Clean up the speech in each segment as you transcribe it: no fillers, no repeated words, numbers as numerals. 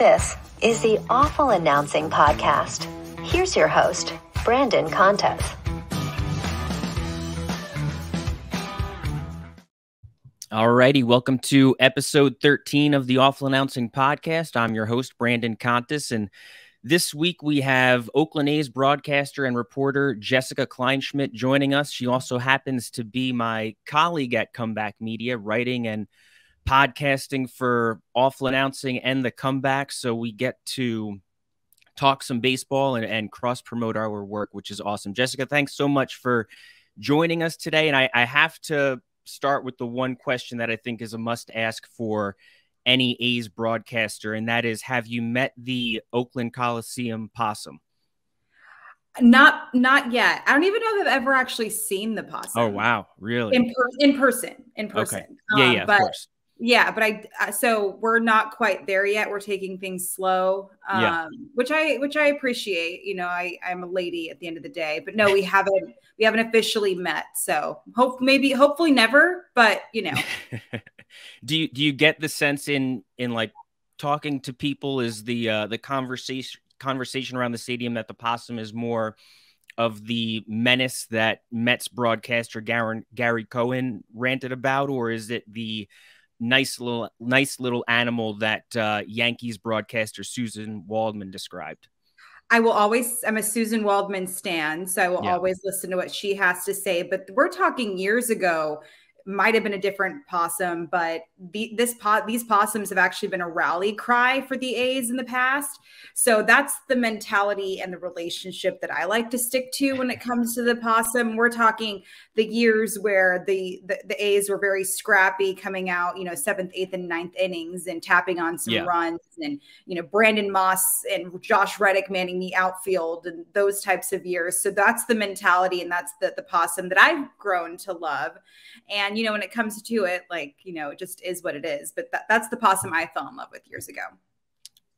This is the Awful Announcing Podcast. Here's your host, Brandon Contes. Alrighty, welcome to episode 13 of the Awful Announcing Podcast. I'm your host, Brandon Contes, and this week we have Oakland A's broadcaster and reporter Jessica Kleinschmidt joining us. She also happens to be my colleague at Comeback Media, writing and podcasting for Awful Announcing and the Comeback. So we get to talk some baseball and cross-promote our work, which is awesome. Jessica, thanks so much for joining us today. And I have to start with the one question that I think is a must-ask for any A's broadcaster, and that is, have you met the Oakland Coliseum possum? Not yet. I don't even know if I've ever actually seen the possum. Oh, wow. Really? In person. Okay. Yeah, of course. Yeah, but so we're not quite there yet. We're taking things slow, which I appreciate. You know, I'm a lady at the end of the day, but no, we haven't officially met. So hopefully never, but you know. Do you get the sense in like talking to people, is the conversation around the stadium that the possum is more of the menace that Mets broadcaster Gary Cohen ranted about, or is it the nice little animal that Yankees broadcaster Susan Waldman described? I'm a Susan Waldman stan, so I will always listen to what she has to say. But we're talking years ago. Might have been a different possum, but these possums have actually been a rally cry for the A's in the past. So that's the mentality and the relationship that I like to stick to when it comes to the possum. We're talking the years where the A's were very scrappy, coming out, you know, 7th, 8th, and 9th innings and tapping on some runs, and, you know, Brandon Moss and Josh Reddick manning the outfield and those types of years. So that's the mentality, and that's the possum that I've grown to love. And, you know, when it comes to it, like, you know, it just is what it is. But that's the possum I fell in love with years ago.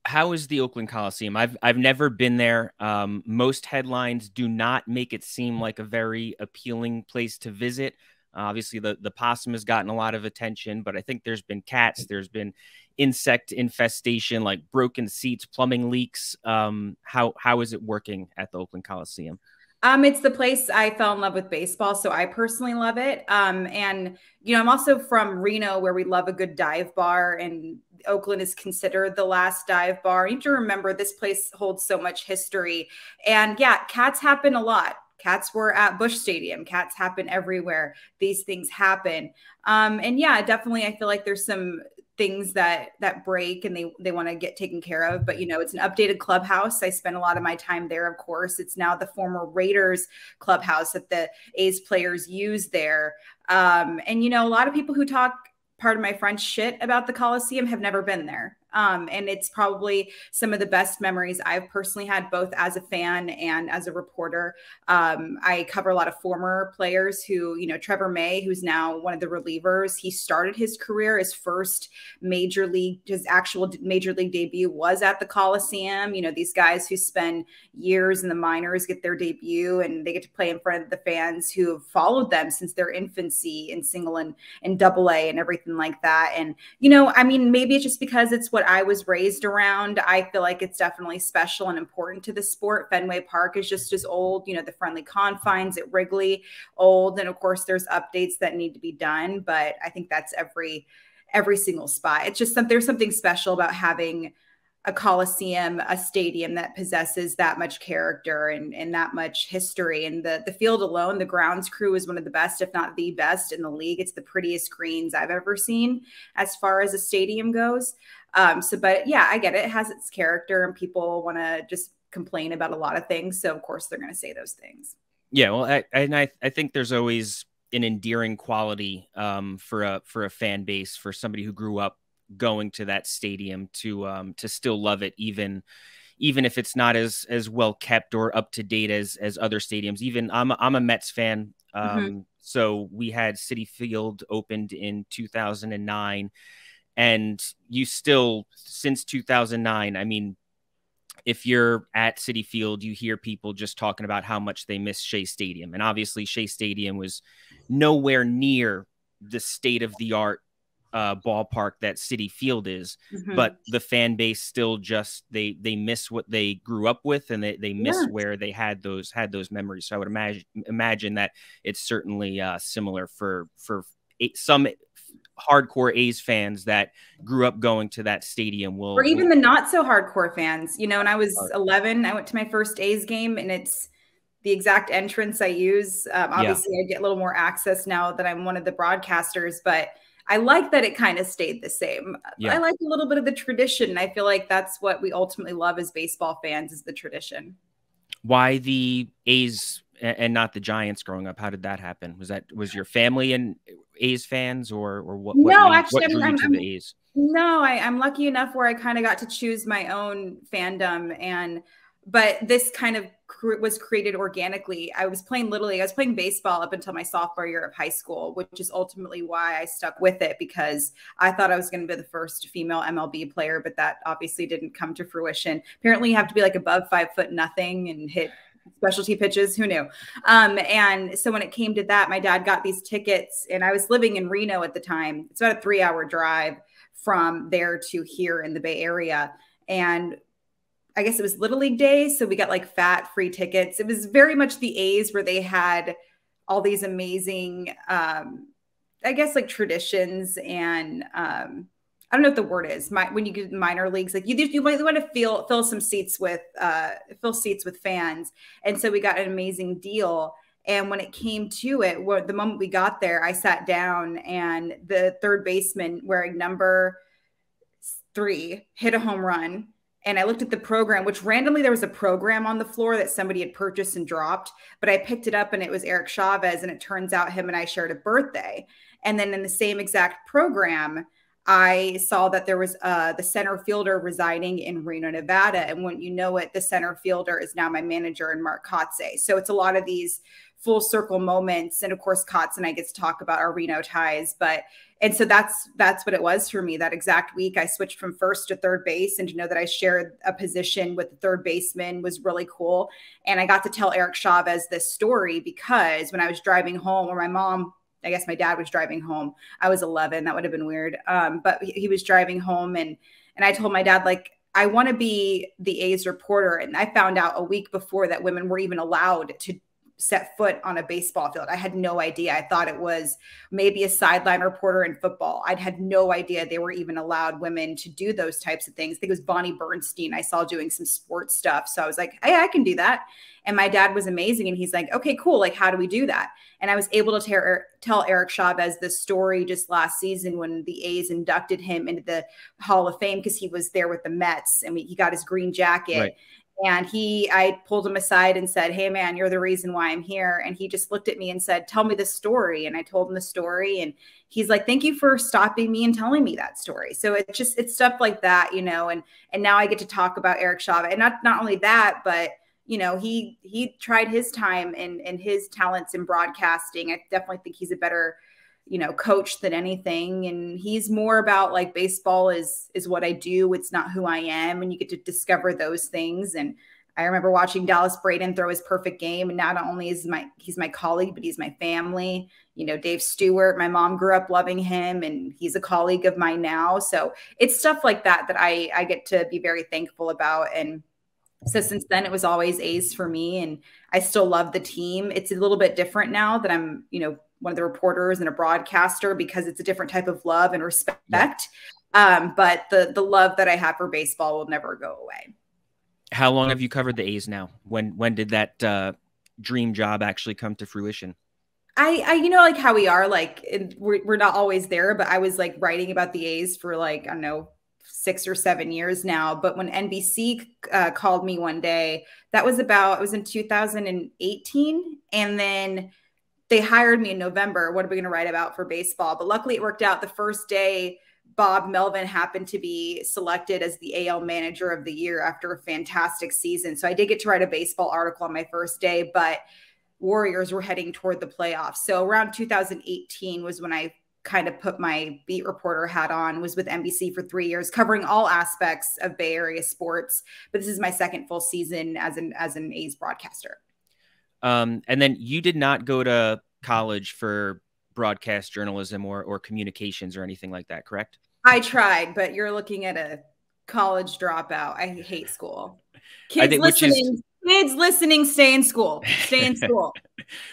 How is the Oakland Coliseum? I've never been there. Most headlines do not make it seem like a very appealing place to visit. Obviously, the possum has gotten a lot of attention, but I think there's been cats, there's been insect infestation, like broken seats, plumbing leaks. How is it working at the Oakland Coliseum? It's the place I fell in love with baseball, so I personally love it. And, you know, I'm also from Reno, where we love a good dive bar, and Oakland is considered the last dive bar. You have to remember, this place holds so much history. And yeah, cats happen a lot. Cats were at Busch Stadium. Cats happen everywhere. These things happen. And yeah, definitely, I feel like there's some things that break and they want to get taken care of. But, you know, it's an updated clubhouse. I spent a lot of my time there, of course. It's now the former Raiders clubhouse that the A's players use there. And, you know, a lot of people who talk, pardon my French, shit about the Coliseum have never been there. And it's probably some of the best memories I've personally had, both as a fan and as a reporter. I cover a lot of former players who, you know, Trevor May, who's now one of the relievers, he started his career, his actual major league debut was at the Coliseum. You know, these guys who spend years in the minors get their debut, and they get to play in front of the fans who have followed them since their infancy in single and double A and everything like that. And, you know, I mean, maybe it's just because it's what I was raised around. I feel like it's definitely special and important to the sport. Fenway Park is just as old, you know, the friendly confines at Wrigley, old. And of course there's updates that need to be done, but I think that's every single spot. It's just there's something special about having a Coliseum, a stadium that possesses that much character and that much history. And the field alone, the grounds crew is one of the best, if not the best in the league. It's the prettiest greens I've ever seen as far as a stadium goes. But yeah, I get it. It has its character, and people want to just complain about a lot of things. So of course they're going to say those things. Yeah. Well, I think there's always an endearing quality for a fan base, for somebody who grew up going to that stadium to still love it, even if it's not as well kept or up to date as other stadiums. Even I'm a Mets fan. So we had Citi Field opened in 2009, and you still, since 2009, I mean, if you're at Citi Field, you hear people just talking about how much they miss Shea Stadium. And obviously Shea Stadium was nowhere near the state of the art ballpark that Citi Field is, Mhm. but the fan base still just they miss what they grew up with, and they miss where they had those memories. So I would imagine that it's certainly similar for some hardcore A's fans that grew up going to that stadium. Or even the not so hardcore fans. You know, when I was 11, I went to my first A's game, and it's the exact entrance I use. Obviously, I get a little more access now that I'm one of the broadcasters, but I like that it kind of stayed the same. I like a little bit of the tradition. I feel like that's what we ultimately love as baseball fans, is the tradition. Why the A's and not the Giants growing up? How did that happen? Was your family and A's fans, or what? No, what drew you to the A's? No, I'm lucky enough where I kind of got to choose my own fandom, but this kind of was created organically. I was playing Little League. I was playing baseball up until my sophomore year of high school, which is ultimately why I stuck with it, because I thought I was going to be the first female MLB player, but that obviously didn't come to fruition. Apparently you have to be like above 5'0" and hit specialty pitches. Who knew? And so when it came to that, my dad got these tickets, and I was living in Reno at the time. It's about a 3-hour drive from there to here in the Bay Area. And I guess it was Little League Day, so we got like fat free tickets. It was very much the A's, where they had all these amazing, I guess, like traditions, and I don't know what the word is. When you get minor leagues, like you might want to fill some seats with fans, and so we got an amazing deal. And when it came to it, the moment we got there, I sat down, and the third baseman wearing number 3 hit a home run. And I looked at the program, which randomly there was a program on the floor that somebody had purchased and dropped, but I picked it up, and it was Eric Chavez. And it turns out him and I shared a birthday. And then in the same exact program, I saw that there was the center fielder residing in Reno, Nevada. And when you know it, the center fielder is now my manager, and Mark Kotze. So it's a lot of these full circle moments. And of course, Kotze and I get to talk about our Reno ties, and so that's what it was for me. That exact week, I switched from first to third base, and to know that I shared a position with the third baseman was really cool. And I got to tell Eric Chavez this story, because when I was driving home, or I guess my dad was driving home. I was 11. That would have been weird. But he was driving home, and I told my dad, like, I want to be the A's reporter. And I found out a week before that women were even allowed to set foot on a baseball field. I had no idea. I thought it was maybe a sideline reporter in football. I'd had no idea they were even allowed women to do those types of things. I think it was Bonnie Bernstein I saw doing some sports stuff. So I was like, hey, I can do that. And my dad was amazing. And he's like, okay, cool. Like, how do we do that? And I was able to tell Eric Chavez this story just last season, when the A's inducted him into the Hall of Fame, because he was there with the Mets, and he got his green jacket. Right. And I pulled him aside and said, hey, man, you're the reason why I'm here. And he just looked at me and said, tell me the story. And I told him the story. And he's like, thank you for stopping me and telling me that story. So it's stuff like that, you know, and now I get to talk about Eric Chavez. And not only that, but, you know, he tried his time and his talents in broadcasting. I definitely think he's a better, you know, coach than anything. And he's more about, like, baseball is what I do. It's not who I am. And you get to discover those things. And I remember watching Dallas Braden throw his perfect game. And not only is he's my colleague, but he's my family. You know, Dave Stewart, my mom grew up loving him, and he's a colleague of mine now. So it's stuff like that I get to be very thankful about. And so since then, it was always A's for me. And I still love the team. It's a little bit different now that I'm, you know, one of the reporters and a broadcaster, because it's a different type of love and respect. Yeah. But the love that I have for baseball will never go away. How long have you covered the A's now? When did that dream job actually come to fruition? I you know, like how we are, like, we're not always there, but I was like writing about the A's for, like, I don't know, 6 or 7 years now. But when NBC called me one day, it was in 2018. And then they hired me in November. What are we going to write about for baseball? But luckily it worked out. The first day, Bob Melvin happened to be selected as the AL Manager of the Year after a fantastic season. So I did get to write a baseball article on my first day, but Warriors were heading toward the playoffs. So around 2018 was when I kind of put my beat reporter hat on, was with NBC for 3 years, covering all aspects of Bay Area sports. But this is my second full season as an A's broadcaster. And then you did not go to college for broadcast journalism or communications or anything like that, correct? I tried, but you're looking at a college dropout. I hate school. Kids listening, stay in school. Stay in school.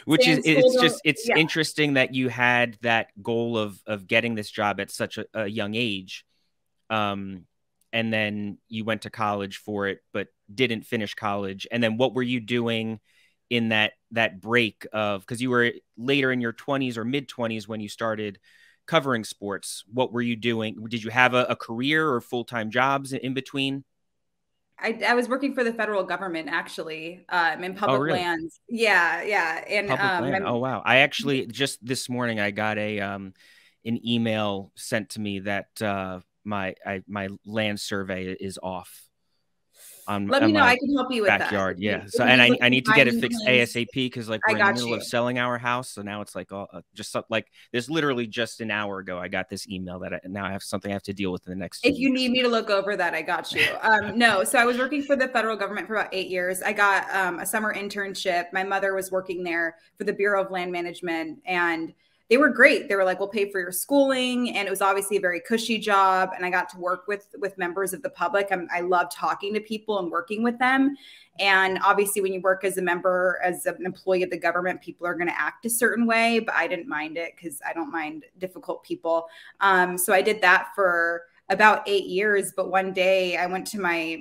Which is, it's interesting that you had that goal of getting this job at such a young age. And then you went to college for it, but didn't finish college. And then what were you doing in that break of, because you were later in your 20s or mid 20s when you started covering sports? What were you doing? Did you have a career or full-time jobs in between? I was working for the federal government, actually, in public lands. Yeah. And public land. Oh, wow. I actually, just this morning, I got an email sent to me that my land survey is off. Let me know. I can help you with backyard. That. Yeah. So, and I need to get it fixed ASAP, because like we're in the middle of selling our house. So now it's like just like this. Literally just an hour ago, I got this email that now I have something I have to deal with in the next 2 weeks. If you need me to look over that, I got you. No. So I was working for the federal government for about 8 years. I got a summer internship. My mother was working there for the Bureau of Land Management, and they were great. They were like, we'll pay for your schooling. And it was obviously a very cushy job. And I got to work with members of the public. I love talking to people and working with them. And obviously when you work as a member, as an employee of the government, people are going to act a certain way, but I didn't mind it because I don't mind difficult people. So I did that for about 8 years. But one day I went to my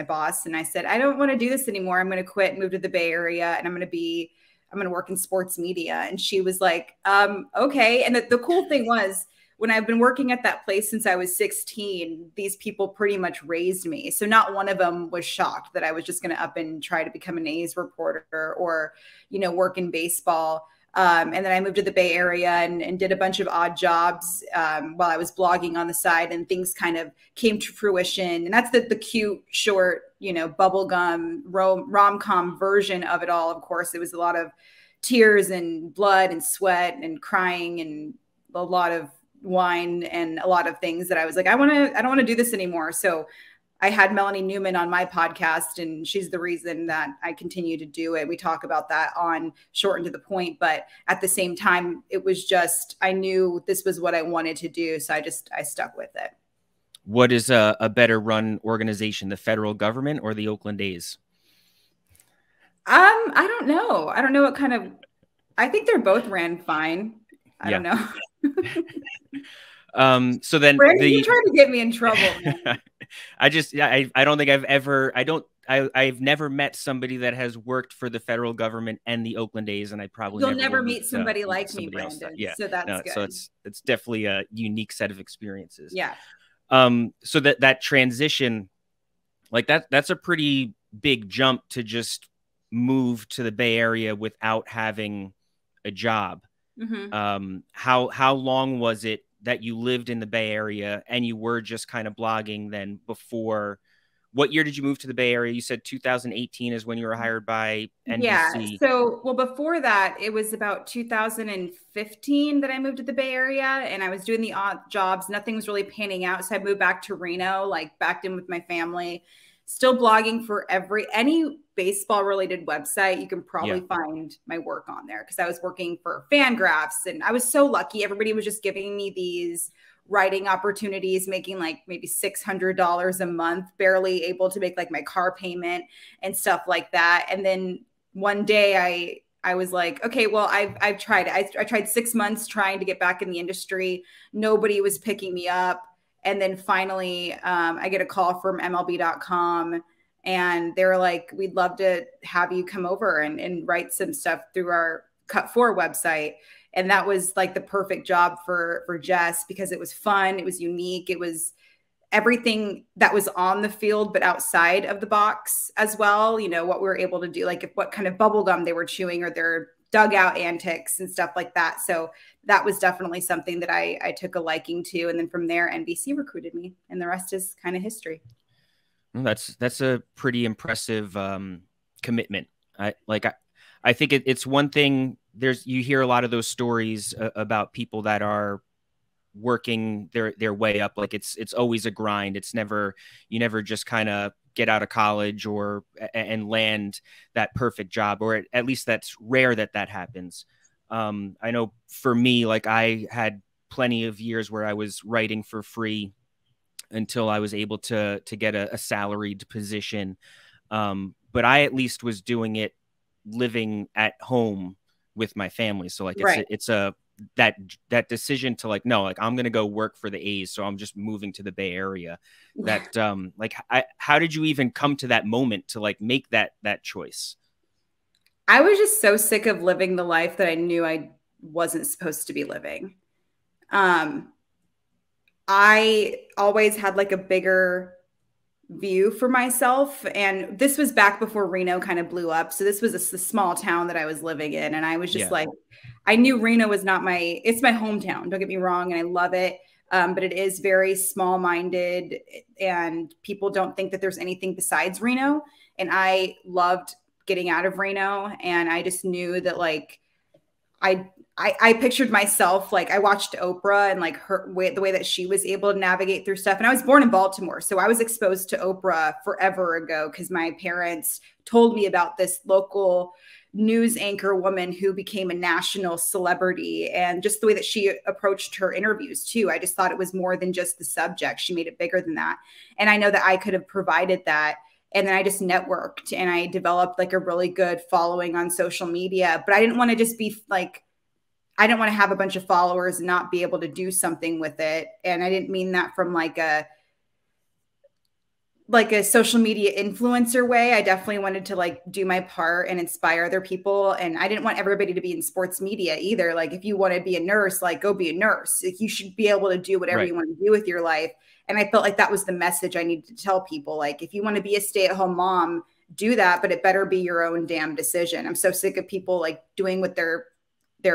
boss, and I said, I don't want to do this anymore. I'm going to quit, move to the Bay Area, and I'm going to work in sports media. And she was like, okay. And the cool thing was, when I've been working at that place since I was 16, these people pretty much raised me. So not one of them was shocked that I was just going to up and try to become an A's reporter or, work in baseball. And then I moved to the Bay Area and did a bunch of odd jobs while I was blogging on the side, and things kind of came to fruition. And that's the cute, short, bubblegum rom-com version of it all. Of course, it was a lot of tears and blood and sweat and crying and a lot of wine and a lot of things that I was like, I don't want to do this anymore. So I had Melanie Newman on my podcast, and she's the reason that I continue to do it. We talk about that on Short and to the Point, but at the same time, it was just, I knew this was what I wanted to do. So I stuck with it. What is a better run organization, the federal government or the Oakland A's? I don't know. I don't know what kind of, I think they're both ran fine. I don't know. So then Brandon, you're trying to get me in trouble. I don't think I've never met somebody that has worked for the federal government and the Oakland A's, and I probably you'll never meet somebody like me, Brandon. Yeah. So that's good. So it's definitely a unique set of experiences. Yeah. So that transition, like that's a pretty big jump to just move to the Bay Area without having a job. Mm-hmm. How long was it that you lived in the Bay Area and you were just kind of blogging then before? What year did you move to the Bay Area? You said 2018 is when you were hired by NBC. Yeah. So, before that, it was about 2015 that I moved to the Bay Area, and I was doing the odd jobs. Nothing was really panning out. So I moved back to Reno, backed in with my family, still blogging for any baseball related website. You can probably find my work on there, because I was working for Fangraphs, and I was so lucky. Everybody was just giving me these writing opportunities, making maybe $600 a month, barely able to make my car payment and stuff like that. And then one day I was like, okay, well, I've tried it. I tried 6 months trying to get back in the industry. Nobody was picking me up. And then finally I get a call from MLB.com, and they were like, we'd love to have you come over and write some stuff through our Cut4 website. And that was the perfect job for Jess, because it was fun. It was unique. It was everything that was on the field, but outside of the box as well. What we were able to do, what kind of bubble gum they were chewing, or their dugout antics and stuff like that. So that was definitely something that I took a liking to. And then from there, NBC recruited me, and the rest is kind of history. Well, that's a pretty impressive commitment. I think it's one thing. You hear a lot of those stories about people that are working their way up. It's always a grind. You never just kind of get out of college and land that perfect job, or at least that's rare that happens. I know for me, like I had plenty of years where I was writing for free until I was able to get a salaried position. But I at least was doing it living at home with my family. So like it's that decision to like, no, like I'm going to go work for the A's. So I'm just moving to the Bay Area. That like, how did you even come to that moment to like make that choice? I was just so sick of living the life that I knew I wasn't supposed to be living. I always had like a bigger view for myself. And this was back before Reno kind of blew up. So this was a small town that I was living in. And I was just like, I knew Reno was not it's my hometown. Don't get me wrong. And I love it. But it is very small-minded and people don't think that there's anything besides Reno. And I loved getting out of Reno. And I just knew that like, I pictured myself, like I watched Oprah and like the way that she was able to navigate through stuff. And I was born in Baltimore. So I was exposed to Oprah forever ago because my parents told me about this local news anchor woman who became a national celebrity, and just the way that she approached her interviews too. I just thought it was more than just the subject. She made it bigger than that. And I know that I could have provided that. And then I just networked and I developed like a really good following on social media, but I didn't want to just be like, I didn't want to have a bunch of followers and not be able to do something with it. And I didn't mean that from like a social media influencer way. I definitely wanted to like do my part and inspire other people. And I didn't want everybody to be in sports media either. Like if you want to be a nurse, like go be a nurse. Like, you should be able to do whatever you want to do with your life. And I felt like that was the message I needed to tell people. Like if you want to be a stay-at-home mom, do that, but it better be your own damn decision. I'm so sick of people like doing what their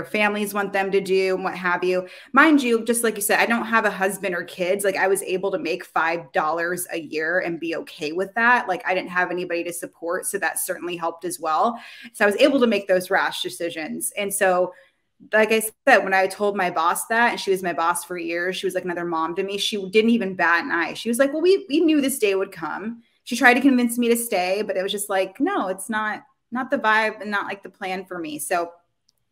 families want them to do and what have you. Mind you, just like you said, I don't have a husband or kids. Like I was able to make $5 a year and be okay with that. Like I didn't have anybody to support. So that certainly helped as well. So I was able to make those rash decisions. And so, like I said, when I told my boss that, and she was my boss for years, she was like another mom to me. She didn't even bat an eye. She was like, well, we knew this day would come. She tried to convince me to stay, but it was just like, no, it's not the vibe and not like the plan for me. So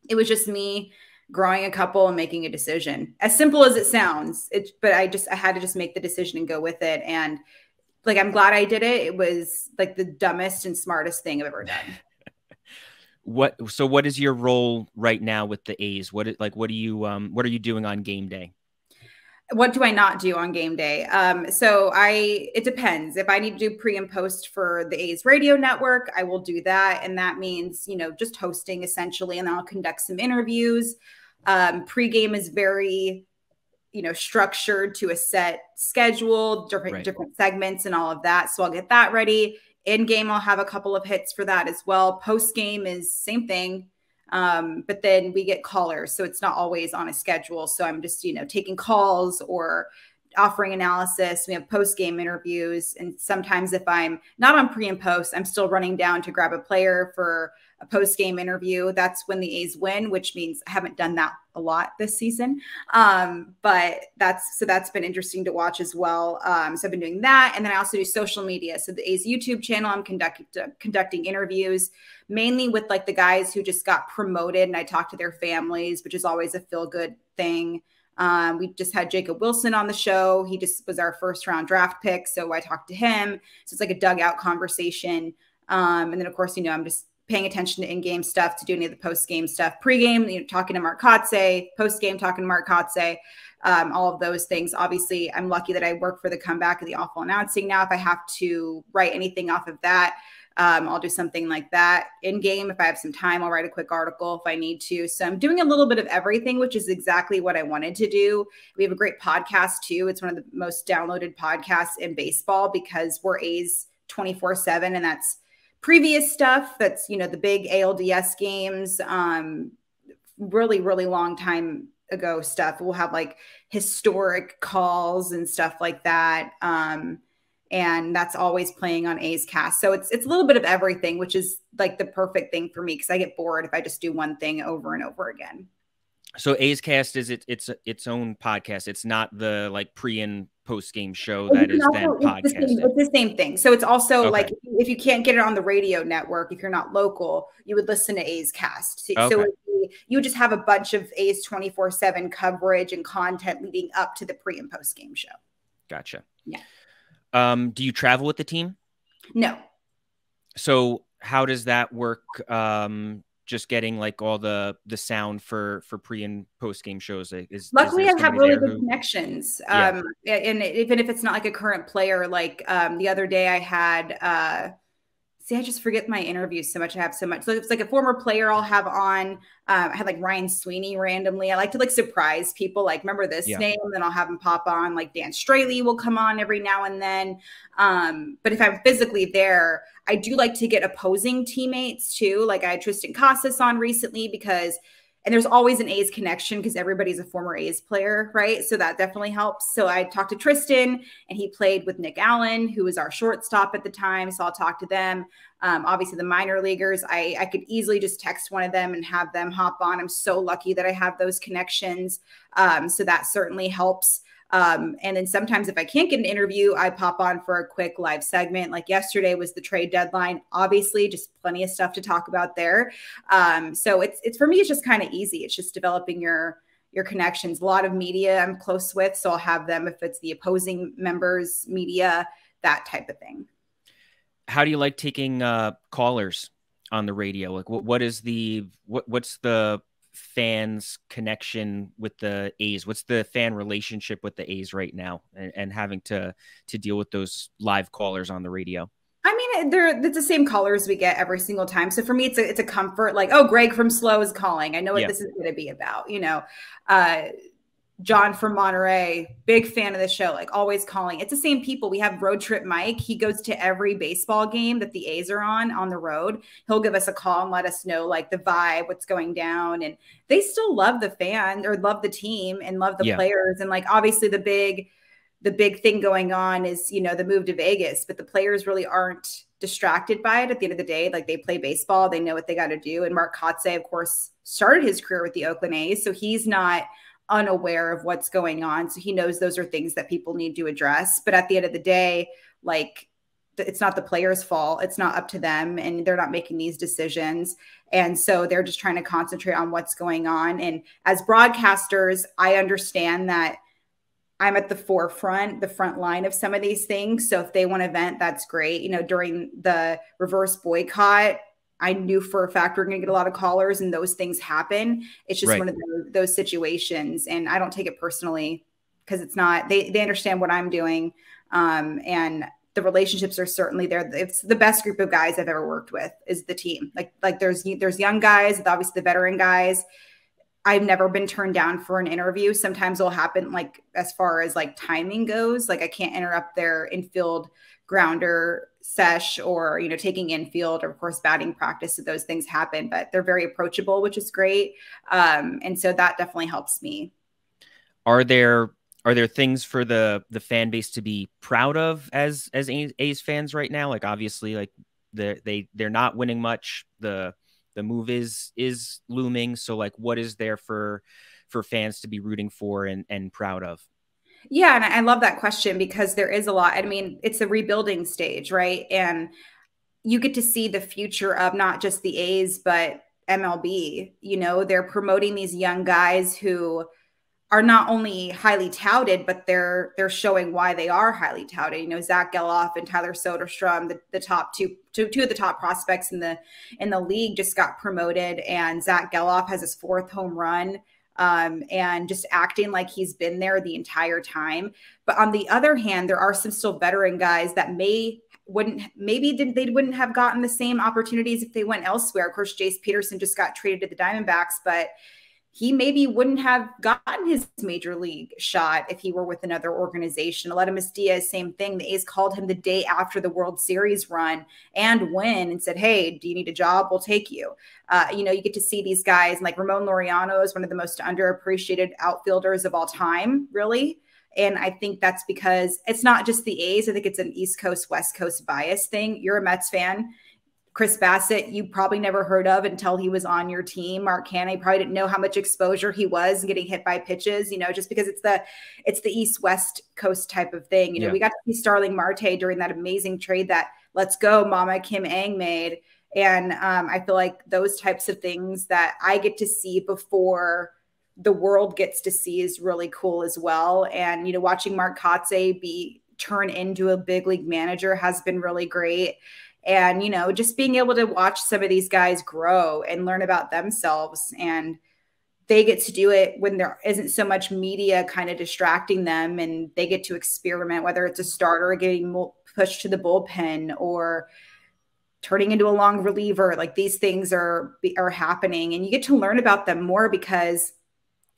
it was just me growing a couple and making a decision. As simple as it sounds, but I had to just make the decision and go with it. And like, I'm glad I did it. It was like the dumbest and smartest thing I've ever done. So what is your role right now with the A's? What are you doing on game day? What do I not do on game day? It depends. If I need to do pre and post for the A's radio network, I will do that. And that means, just hosting essentially, and then I'll conduct some interviews. Pre-game is very, structured to a set schedule, different segments and all of that. So I'll get that ready. In game, I'll have a couple of hits for that as well. Post game is same thing. But then we get callers, so it's not always on a schedule. So I'm just, taking calls or offering analysis. We have post-game interviews. And sometimes if I'm not on pre and post, I'm still running down to grab a player for a post-game interview. That's when the A's win, which means I haven't done that a lot this season. But that's been interesting to watch as well. So I've been doing that. And then I also do social media. So the A's YouTube channel, I'm conducting interviews, mainly with like the guys who just got promoted, and I talk to their families, which is always a feel-good thing. We just had Jacob Wilson on the show. He just was our first-round draft pick, so I talked to him. So it's like a dugout conversation. And then, of course, I'm just paying attention to in-game stuff, to do any of the post-game stuff. Pre-game, talking to Mark Kotze. Post-game, talking to Mark Kotze. All of those things. Obviously, I'm lucky that I work for the Comeback of the Awful Announcing now. If I have to write anything off of that, I'll do something like that. In game, if I have some time, I'll write a quick article if I need to. So I'm doing a little bit of everything, which is exactly what I wanted to do. We have a great podcast too. It's one of the most downloaded podcasts in baseball because we're A's 24/7, and that's previous stuff. That's, the big ALDS games, really, really long time ago stuff. We'll have like historic calls and stuff like that. And that's always playing on A's Cast. So it's a little bit of everything, which is like the perfect thing for me because I get bored if I just do one thing over and over again. So A's Cast is its own podcast. It's not the like pre and post game show that is then podcasted. It's the same thing. So it's also like if you can't get it on the radio network, if you're not local, you would listen to A's Cast. So you would just have a bunch of A's 24/7 coverage and content leading up to the pre and post game show. Gotcha. Yeah. Do you travel with the team? No. So how does that work? Just getting like all the sound for pre and post game shows. Luckily, I have really good connections. Yeah. And even if it's not like a current player, like the other day I had, see, I just forget my interviews so much. I have so much. So it's like a former player I'll have on. I had like Ryan Sweeney randomly. I like to like surprise people. Like, remember this name? And then I'll have him pop on. Like Dan Straley will come on every now and then. But if I'm physically there, I do like to get opposing teammates too. Like I had Tristan Casas on recently and there's always an A's connection because everybody's a former A's player, right? So that definitely helps. So I talked to Tristan, and he played with Nick Allen, who was our shortstop at the time. So I'll talk to them. Obviously, the minor leaguers, I could easily just text one of them and have them hop on. I'm so lucky that I have those connections. So that certainly helps. And then sometimes if I can't get an interview, I pop on for a quick live segment. Like yesterday was the trade deadline, obviously just plenty of stuff to talk about there. So it's for me, it's just kind of easy. It's just developing your connections. A lot of media I'm close with. So I'll have them if it's the opposing members, media, that type of thing. How do you like taking callers on the radio? Like what's the fans connection with the A's? What's the fan relationship with the A's right now, and having to deal with those live callers on the radio? I mean, it's the same callers we get every single time. So for me, it's a comfort. Like, oh, Greg from SLO is calling. I know what this is going to be about. You know, John from Monterey, big fan of the show, like always calling. It's the same people. We have Road Trip Mike. He goes to every baseball game that the A's are on the road. He'll give us a call and let us know like the vibe, what's going down. And they still love the fan or love the team and love the players. And like, obviously the big thing going on is, you know, the move to Vegas, but the players really aren't distracted by it at the end of the day. Like they play baseball, they know what they got to do. And Mark Kotze, of course, started his career with the Oakland A's. So he's not unaware of what's going on. So he knows those are things that people need to address. But at the end of the day, like it's not the players' fault. It's not up to them, and they're not making these decisions. And so they're just trying to concentrate on what's going on. And as broadcasters, I understand that I'm at the front line of some of these things. So if they want to vent, that's great. You know, during the reverse boycott, I knew for a fact we're going to get a lot of callers, and those things happen. It's just one of those situations. And I don't take it personally because it's not, they understand what I'm doing. And the relationships are certainly there. It's the best group of guys I've ever worked with is the team. Like there's young guys, obviously the veteran guys. I've never been turned down for an interview. Sometimes it'll happen like as far as like timing goes, like I can't interrupt their infield grounder sesh or, you know, taking infield or of course batting practice. So those things happen, but they're very approachable, which is great. And so that definitely helps me. Are there things for the fan base to be proud of as A's fans right now? Like obviously like they're not winning much. The move is looming. So like what is there for fans to be rooting for and proud of? Yeah. And I love that question because there is a lot. I mean, it's a rebuilding stage, right? And you get to see the future of not just the A's, but MLB. You know, they're promoting these young guys who are not only highly touted, but they're showing why they are highly touted. You know, Zach Geloff and Tyler Soderstrom, the top two of the top prospects in the league just got promoted, and Zach Geloff has his 4th home run. And just acting like he's been there the entire time. But on the other hand, there are some still veteran guys that wouldn't have gotten the same opportunities if they went elsewhere. Of course, Jace Peterson just got traded to the Diamondbacks, but he maybe wouldn't have gotten his major league shot if he were with another organization. Aledmus Diaz, same thing. The A's called him the day after the World Series run and win and said, hey, do you need a job? We'll take you. You know, you get to see these guys like Ramon Laureano is one of the most underappreciated outfielders of all time, really. And I think that's because it's not just the A's. I think it's an East Coast, West Coast bias thing. You're a Mets fan. Chris Bassett, you probably never heard of until he was on your team. Mark Canha, you probably didn't know how much exposure he was getting hit by pitches, you know, just because it's the East-West Coast type of thing. You know, we got to see Starling Marte during that amazing trade that Let's Go Mama Kim Ang made. And I feel like those types of things that I get to see before the world gets to see is really cool as well. And, you know, watching Mark Kotsay turn into a big league manager has been really great. And, you know, just being able to watch some of these guys grow and learn about themselves, and they get to do it when there isn't so much media kind of distracting them, and they get to experiment, whether it's a starter getting pushed to the bullpen or turning into a long reliever. Like, these things are happening, and you get to learn about them more because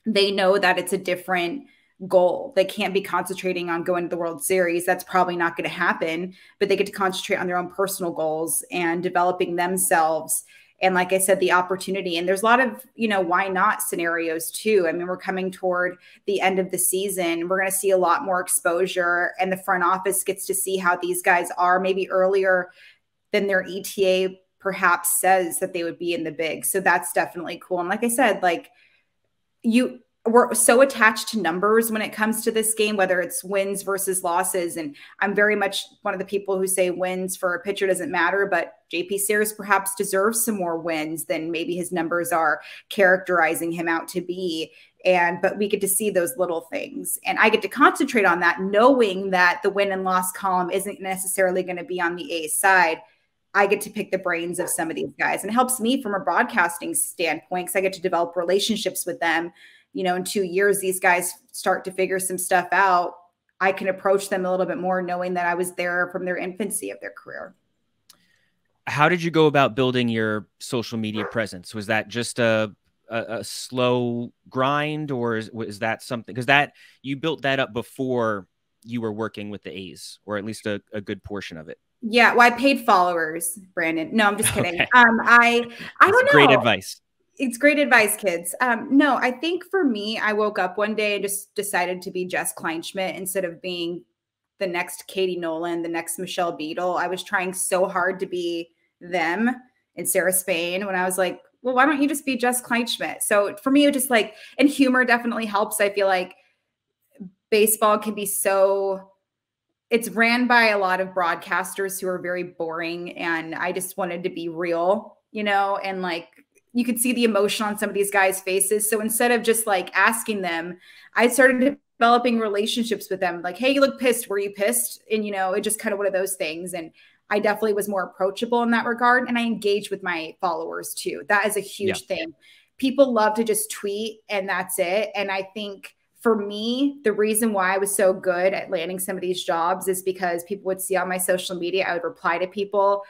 they know that it's a different goal. They can't be concentrating on going to the World Series. That's probably not going to happen, but they get to concentrate on their own personal goals and developing themselves. And like I said, the opportunity, and there's a lot of, you know, why not scenarios too. I mean, we're coming toward the end of the season. We're going to see a lot more exposure, and the front office gets to see how these guys are maybe earlier than their ETA perhaps says that they would be in the big. So that's definitely cool. And like I said, like, we're so attached to numbers when it comes to this game, whether it's wins versus losses. And I'm very much one of the people who say wins for a pitcher doesn't matter, but JP Sears perhaps deserves some more wins than maybe his numbers are characterizing him out to be. But we get to see those little things, and I get to concentrate on that, knowing that the win and loss column isn't necessarily going to be on the A side. I get to pick the brains of some of these guys, and it helps me from a broadcasting standpoint because I get to develop relationships with them. You know, in 2 years, these guys start to figure some stuff out. I can approach them a little bit more knowing that I was there from their infancy of their career. How did you go about building your social media presence? Was that just a slow grind, or was that something, because that you built that up before you were working with the A's, or at least a good portion of it? Yeah. Well, I paid followers, Brandon. No, I'm just kidding. Okay. I don't know. Great advice. It's great advice, kids. No, I think for me, I woke up one day and just decided to be Jess Kleinschmidt instead of being the next Katie Nolan, the next Michelle Beadle. I was trying so hard to be them and Sarah Spain when I was like, well, why don't you just be Jess Kleinschmidt? So for me, it just like, and humor definitely helps. I feel like baseball can be it's ran by a lot of broadcasters who are very boring. And I just wanted to be real, you know, and like, you could see the emotion on some of these guys' faces. So instead of just like asking them, I started developing relationships with them. Like, hey, you look pissed. Were you pissed? And, you know, it just kind of one of those things. And I definitely was more approachable in that regard. And I engaged with my followers too. That is a huge thing. People love to just tweet and that's it. And I think for me, the reason why I was so good at landing some of these jobs is because people would see on my social media, I would reply to people.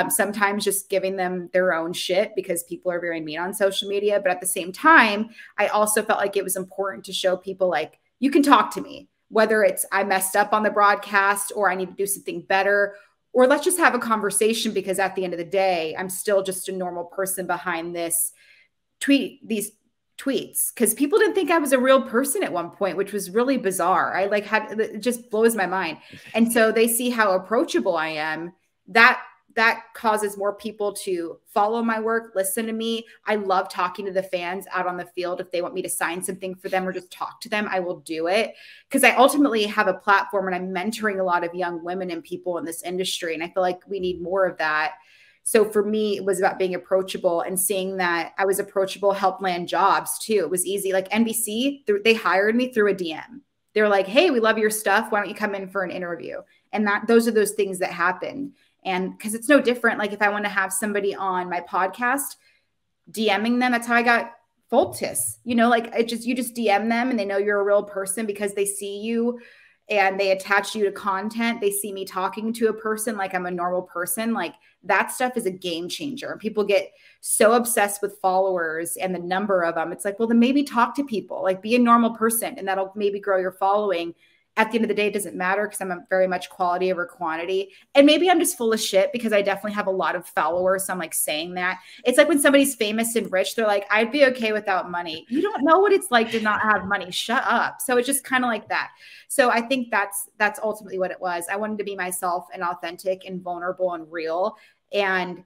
Sometimes just giving them their own shit because people are very mean on social media. But at the same time, I also felt like it was important to show people like, you can talk to me, whether it's I messed up on the broadcast or I need to do something better, or let's just have a conversation, because at the end of the day, I'm still just a normal person behind these tweets, because people didn't think I was a real person at one point, which was really bizarre. It just blows my mind. And so they see how approachable I am. That causes more people to follow my work, listen to me. I love talking to the fans out on the field. If they want me to sign something for them or just talk to them, I will do it, because I ultimately have a platform and I'm mentoring a lot of young women and people in this industry. And I feel like we need more of that. So for me, it was about being approachable, and seeing that I was approachable helped land jobs too. It was easy. Like NBC, they hired me through a DM. They were like, hey, we love your stuff. Why don't you come in for an interview? And those are those things that happen. And because it's no different. Like if I want to have somebody on my podcast, DMing them, that's how I got Fultis. You know, like you just DM them and they know you're a real person because they see you and they attach you to content. They see me talking to a person like I'm a normal person. Like that stuff is a game changer. People get so obsessed with followers and the number of them. It's like, well, then maybe talk to people, like be a normal person, and that'll maybe grow your following. At the end of the day, it doesn't matter because I'm very much quality over quantity. And maybe I'm just full of shit because I definitely have a lot of followers. So I'm like saying that. It's like when somebody's famous and rich, they're like, I'd be okay without money. You don't know what it's like to not have money. Shut up. So it's just kind of like that. So I think that's ultimately what it was. I wanted to be myself and authentic and vulnerable and real. And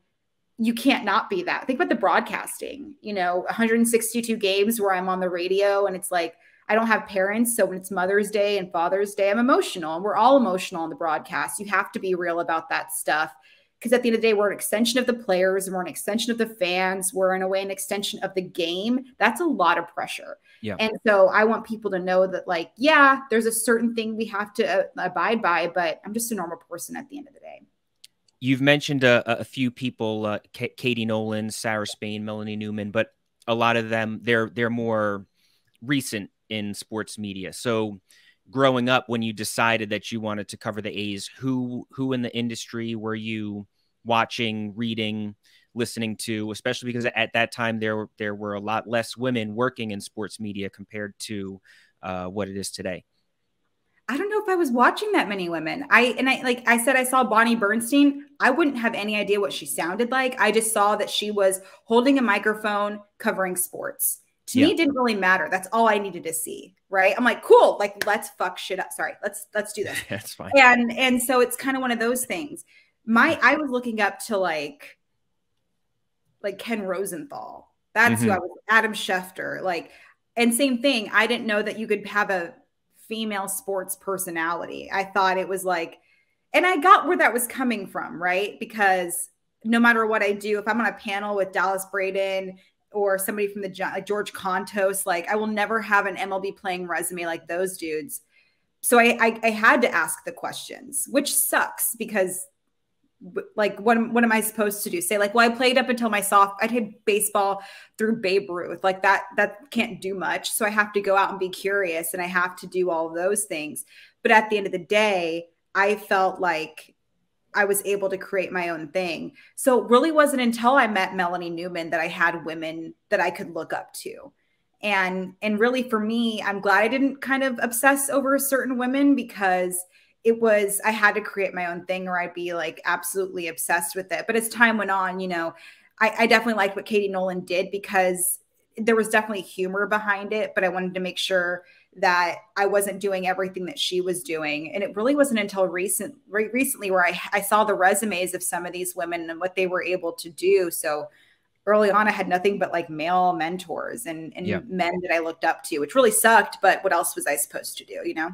you can't not be that. Think about the broadcasting, 162 games where I'm on the radio and it's like, I don't have parents. So when it's Mother's Day and Father's Day, I'm emotional, and we're all emotional on the broadcast. You have to be real about that stuff. Because at the end of the day, we're an extension of the players, we're an extension of the fans, we're in a way an extension of the game. That's a lot of pressure. Yeah. And so I want people to know that, like, yeah, there's a certain thing we have to abide by, but I'm just a normal person at the end of the day. You've mentioned a few people, Katie Nolan, Sarah Spain, Melanie Newman, but a lot of them, they're more recent in sports media. So growing up, when you decided that you wanted to cover the A's, who in the industry were you watching, reading, listening to, especially because at that time there were a lot less women working in sports media compared to what it is today? I don't know if I was watching that many women. Like I said, I saw Bonnie Bernstein. I wouldn't have any idea what she sounded like. I just saw that she was holding a microphone covering sports. To me, it didn't really matter. That's all I needed to see. Right. I'm like, cool. Like, let's fuck shit up. Sorry. Let's do this. That's fine. And so it's kind of one of those things. I was looking up to like Ken Rosenthal. That's who I was. Adam Schefter. And same thing. I didn't know that you could have a female sports personality. I thought it was like, and I got where that was coming from, right? Because no matter what I do, if I'm on a panel with Dallas Braden or somebody from like George Kontos, like I will never have an MLB playing resume like those dudes. So I had to ask the questions, which sucks because like, what am I supposed to do? Say like, well, I played up until I did baseball through Babe Ruth. Like that can't do much. So I have to go out and be curious and I have to do all of those things. But at the end of the day, I felt like I was able to create my own thing. So it really wasn't until I met Melanie Newman that I had women that I could look up to. And really for me, I'm glad I didn't kind of obsess over certain women because I had to create my own thing or I'd be like absolutely obsessed with it. But as time went on, you know, I definitely liked what Katie Nolan did because there was definitely humor behind it, but I wanted to make sure that I wasn't doing everything that she was doing. And it really wasn't until recently where I saw the resumes of some of these women and what they were able to do. So early on, I had nothing but like male mentors and men that I looked up to, which really sucked. But what else was I supposed to do, you know?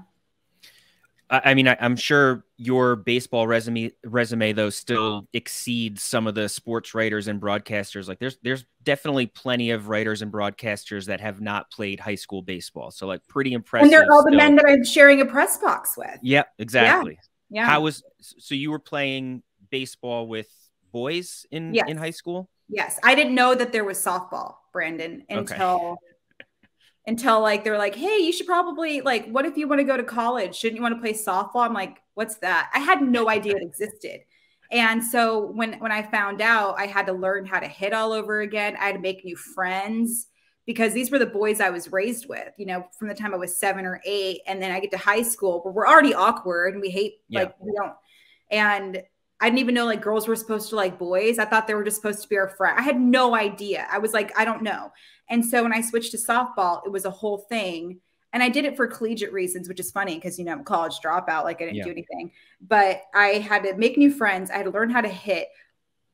I mean, I'm sure your baseball resume though still exceeds some of the sports writers and broadcasters. Like there's definitely plenty of writers and broadcasters that have not played high school baseball. So like pretty impressive. And they're all the men that I'm sharing a press box with. Yep, exactly. Yeah. So you were playing baseball with boys in high school? Yes. I didn't know that there was softball, Brandon, until like, they're like, hey, you should probably like, what if you want to go to college? Shouldn't you want to play softball? I'm like, what's that? I had no idea it existed. And so when I found out, I had to learn how to hit all over again. I had to make new friends because these were the boys I was raised with, you know, from the time I was 7 or 8. And then I get to high school where we're already awkward and we hate, like, we don't. And I didn't even know like girls were supposed to like boys. I thought they were just supposed to be our friend. I had no idea. I was like, I don't know. And so when I switched to softball, it was a whole thing. And I did it for collegiate reasons, which is funny because, you know, I'm a college dropout. Like I didn't do anything, but I had to make new friends. I had to learn how to hit.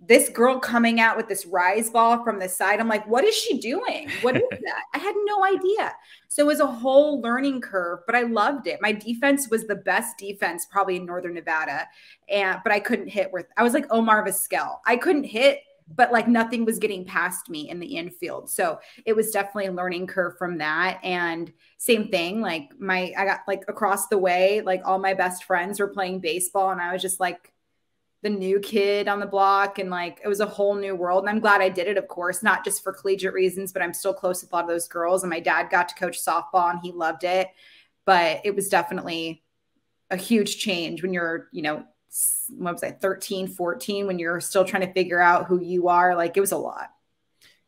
This girl coming out with this rise ball from the side. I'm like, what is she doing? What is that? I had no idea. So it was a whole learning curve, but I loved it. My defense was the best defense probably in Northern Nevada. But I couldn't hit I was like Omar Vizquel. I couldn't hit, but like nothing was getting past me in the infield. So it was definitely a learning curve from that. And same thing, like I got like across the way, like all my best friends were playing baseball and I was just like the new kid on the block. And like, it was a whole new world. And I'm glad I did it, of course, not just for collegiate reasons, but I'm still close with a lot of those girls. And my dad got to coach softball and he loved it. But it was definitely a huge change when you're, you know, what was I, 13, 14, when you're still trying to figure out who you are. Like it was a lot.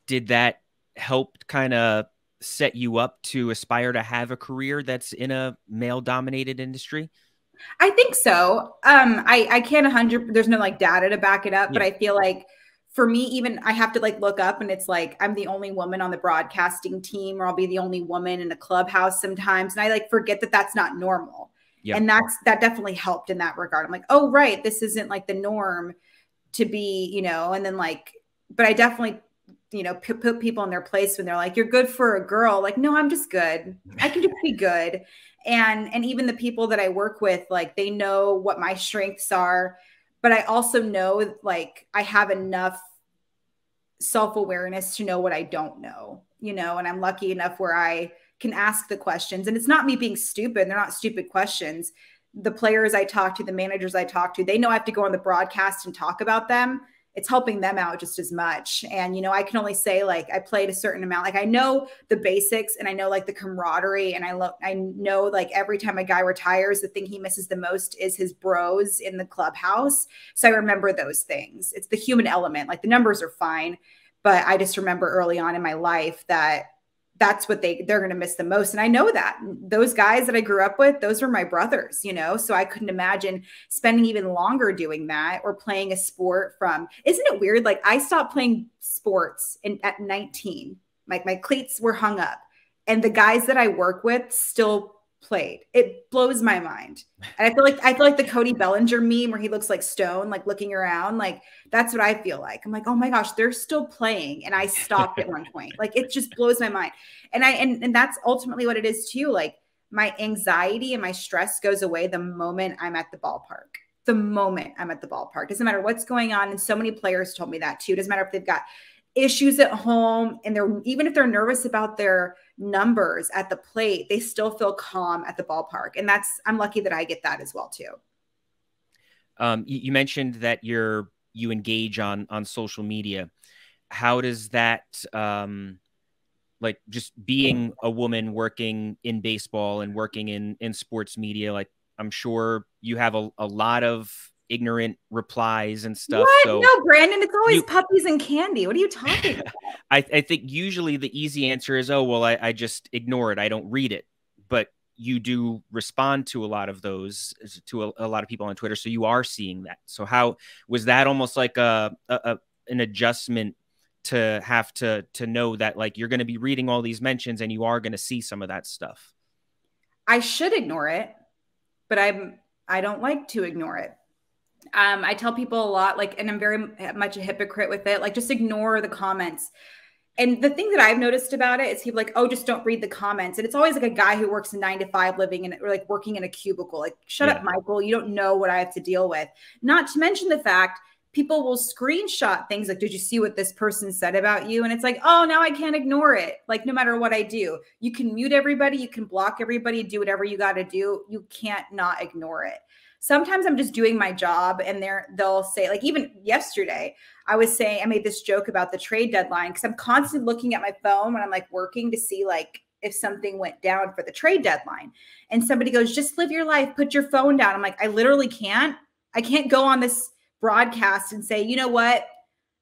Did that help kind of set you up to aspire to have a career that's in a male dominated industry? I think so. I can't 100, there's no like data to back it up, but I feel like for me, even I have to like look up and it's like, I'm the only woman on the broadcasting team, or I'll be the only woman in a clubhouse sometimes. And I like forget that that's not normal. Yep. And that definitely helped in that regard. I'm like, oh, right. This isn't like the norm to be, you know, and then like, but I definitely, you know, put people in their place when they're like, you're good for a girl. Like, no, I'm just good. I can just be good. And even the people that I work with, like they know what my strengths are. but I also know like I have enough self-awareness to know what I don't know, you know, and I'm lucky enough where I can ask the questions, and it's not me being stupid. They're not stupid questions. The players I talk to, the managers I talk to, they know I have to go on the broadcast and talk about them. It's helping them out just as much. And, you know, I can only say like I played a certain amount. Like I know the basics and I know like the camaraderie, and I know like every time a guy retires, the thing he misses the most is his bros in the clubhouse. So I remember those things. It's the human element. Like the numbers are fine, but I just remember early on in my life that that's what they're going to miss the most. And I know that those guys that I grew up with, those were my brothers, you know? So I couldn't imagine spending even longer doing that or playing a sport from, isn't it weird? Like I stopped playing sports at 19, like my cleats were hung up, and the guys that I work with still played. It blows my mind. And I feel like the Cody Bellinger meme where he looks like stone, like looking around, like that's what I feel like. I'm like, oh my gosh, they're still playing. And I stopped at one point. Like it just blows my mind. And that's ultimately what it is too. Like my anxiety and my stress goes away the moment I'm at the ballpark. The moment I'm at the ballpark. Doesn't matter what's going on. And so many players told me that too. Doesn't matter if they've got issues at home, and even if they're nervous about their numbers at the plate, they still feel calm at the ballpark. And I'm lucky that I get that as well too. You mentioned that you engage on social media. How does that, like just being a woman working in baseball and working in sports media, like I'm sure you have a lot of ignorant replies and stuff. What? So no, Brandon, it's always puppies and candy. What are you talking about? I think usually the easy answer is, oh, well, I just ignore it. I don't read it. But you do respond to a lot of those, to a lot of people on Twitter. So you are seeing that. So how was that almost like an adjustment to have to know that like you're going to be reading all these mentions and you are going to see some of that stuff? I should ignore it, but I don't like to ignore it. I tell people a lot, like, and I'm very much a hypocrite with it. Like, just ignore the comments. And the thing that I've noticed about it is people like, oh, just don't read the comments. And it's always like a guy who works a 9-to-5 living in, or like working in a cubicle. Like, shut up, Michael. You don't know what I have to deal with. Not to mention the fact people will screenshot things like, did you see what this person said about you? And it's like, oh, now I can't ignore it. Like, no matter what I do, you can mute everybody. You can block everybody, do whatever you got to do. You can't not ignore it. Sometimes I'm just doing my job, and they'll say, like, even yesterday, I made this joke about the trade deadline because I'm constantly looking at my phone when I'm like working to see like if something went down for the trade deadline. And somebody goes, just live your life, put your phone down. I'm like, I literally can't. I can't go on this broadcast and say, you know what?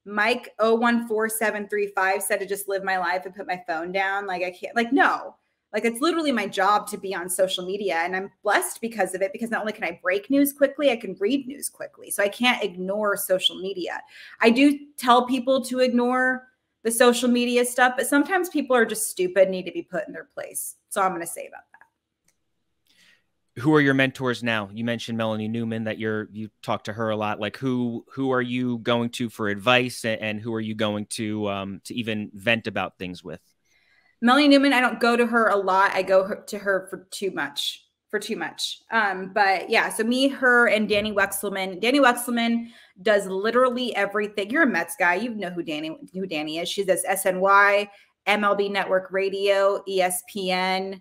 Mike 014735 said to just live my life and put my phone down. Like, I can't, like, no. Like, it's literally my job to be on social media, and I'm blessed because of it, because not only can I break news quickly, I can read news quickly. So I can't ignore social media. I do tell people to ignore the social media stuff, but sometimes people are just stupid, need to be put in their place. So I'm going to say about that. Who are your mentors now? You mentioned Melanie Newman, that you talk to her a lot. Like who are you going to for advice, and who are you going to even vent about things with? Melanie Newman, I don't go to her a lot. I go to her for too much. But yeah, so me, her, and Danny Wexelman. Danny Wexelman does literally everything. You're a Mets guy. You know who Danny is. She does SNY, MLB Network Radio, ESPN,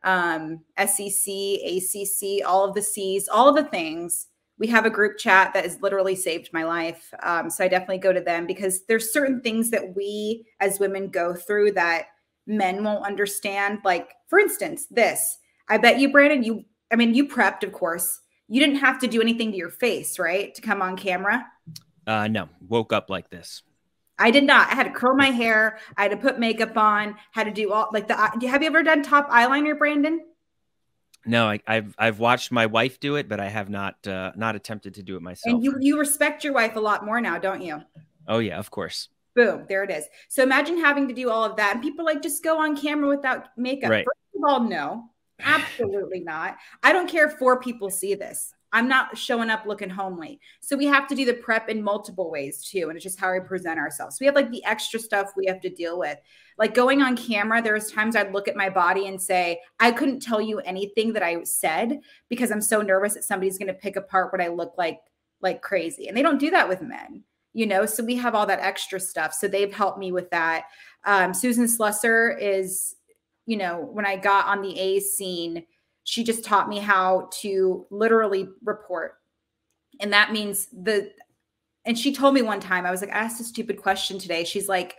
SEC, ACC, all of the C's, all of the things. We have a group chat that has literally saved my life. So I definitely go to them because there's certain things that we as women go through that men won't understand. Like, for instance, this. I bet you, Brandon, you prepped, of course. You didn't have to do anything to your face, right, to come on camera? No, woke up like this. I did not. I had to curl my hair. I had to put makeup on. Had to do all like have you ever done top eyeliner, Brandon? No, I've watched my wife do it, but I have not attempted to do it myself. And you respect your wife a lot more now, don't you? Oh yeah, of course. Boom, there it is. So imagine having to do all of that, and people like, just go on camera without makeup. Right. First of all, no, absolutely not. I don't care if 4 people see this. I'm not showing up looking homely. So we have to do the prep in multiple ways too. And it's just how we present ourselves. So we have like the extra stuff we have to deal with. Like going on camera, there was times I'd look at my body and say, I couldn't tell you anything that I said because I'm so nervous that somebody's going to pick apart what I look like like crazy. And they don't do that with men, you know? So we have all that extra stuff. So they've helped me with that. Susan Slusser is, you know, when I got on the A scene, she just taught me how to literally report. And that means and she told me one time, I was like, I asked a stupid question today. She's like,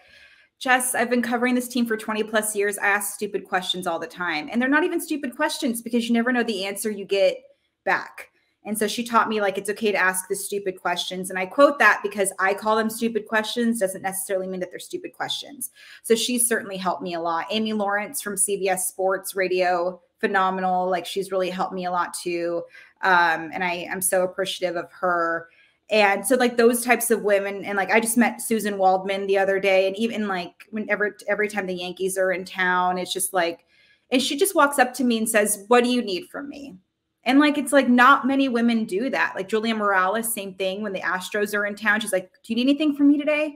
Jess, I've been covering this team for 20 plus years. I ask stupid questions all the time. And they're not even stupid questions because you never know the answer you get back. And so she taught me like, it's okay to ask the stupid questions. And I quote that because I call them stupid questions doesn't necessarily mean that they're stupid questions. So she's certainly helped me a lot. Amy Lawrence from CBS Sports Radio, phenomenal. Like she's really helped me a lot too. And I'm so appreciative of her. And so like those types of women, and like I just met Susan Waldman the other day, and even like whenever every time the Yankees are in town, it's just like, and she just walks up to me and says, "What do you need from me?" And like it's like not many women do that. Like Julia Morales, same thing. When the Astros are in town, she's like, "Do you need anything from me today?"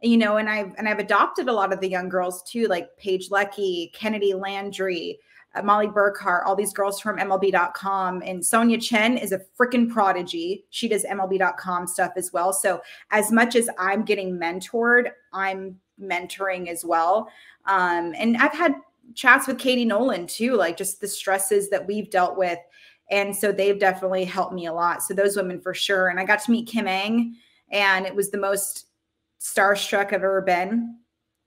And, you know, and I've adopted a lot of the young girls too, like Paige Leckey, Kennedy Landry, Molly Burkhart, all these girls from MLB.com. And Sonia Chen is a freaking prodigy. She does MLB.com stuff as well. So as much as I'm getting mentored, I'm mentoring as well. And I've had chats with Katie Nolan too, like just the stresses that we've dealt with. And so they've definitely helped me a lot. So those women for sure. And I got to meet Kim Ng, and it was the most starstruck I've ever been.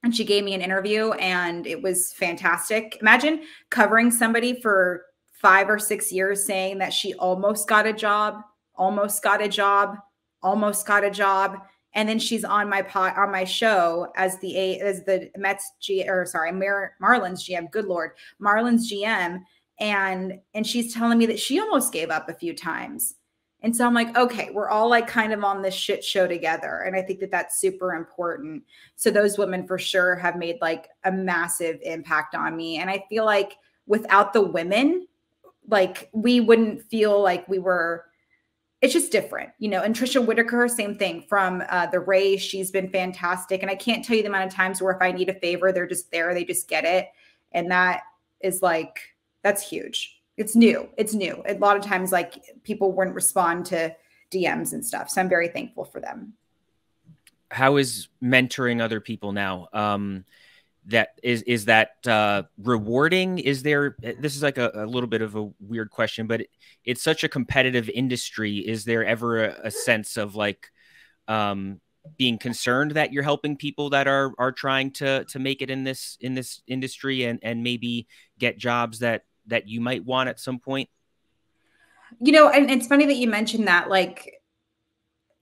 And she gave me an interview and it was fantastic. Imagine covering somebody for 5 or 6 years saying that she almost got a job, almost got a job, almost got a job. And then she's on my show as the Mets Marlins GM, good Lord, Marlins GM. And she's telling me that she almost gave up a few times. And so I'm like, okay, we're all like kind of on this shit show together. And I think that that's super important. So those women for sure have made like a massive impact on me. And I feel like without the women, like we wouldn't feel like we were, it's just different, you know. And Trisha Whitaker, same thing from the Rays. She's been fantastic. And I can't tell you the amount of times where if I need a favor, they're just there, they just get it. And that is like, that's huge. It's new. It's new. A lot of times, like people wouldn't respond to DMs and stuff. So I'm very thankful for them. How is mentoring other people now? That is that rewarding? Is there, this is like a little bit of a weird question, but it's such a competitive industry. Is there ever a sense of like being concerned that you're helping people that are trying to make it in this industry and maybe get jobs that you might want at some point? You know, and it's funny that you mentioned that. Like,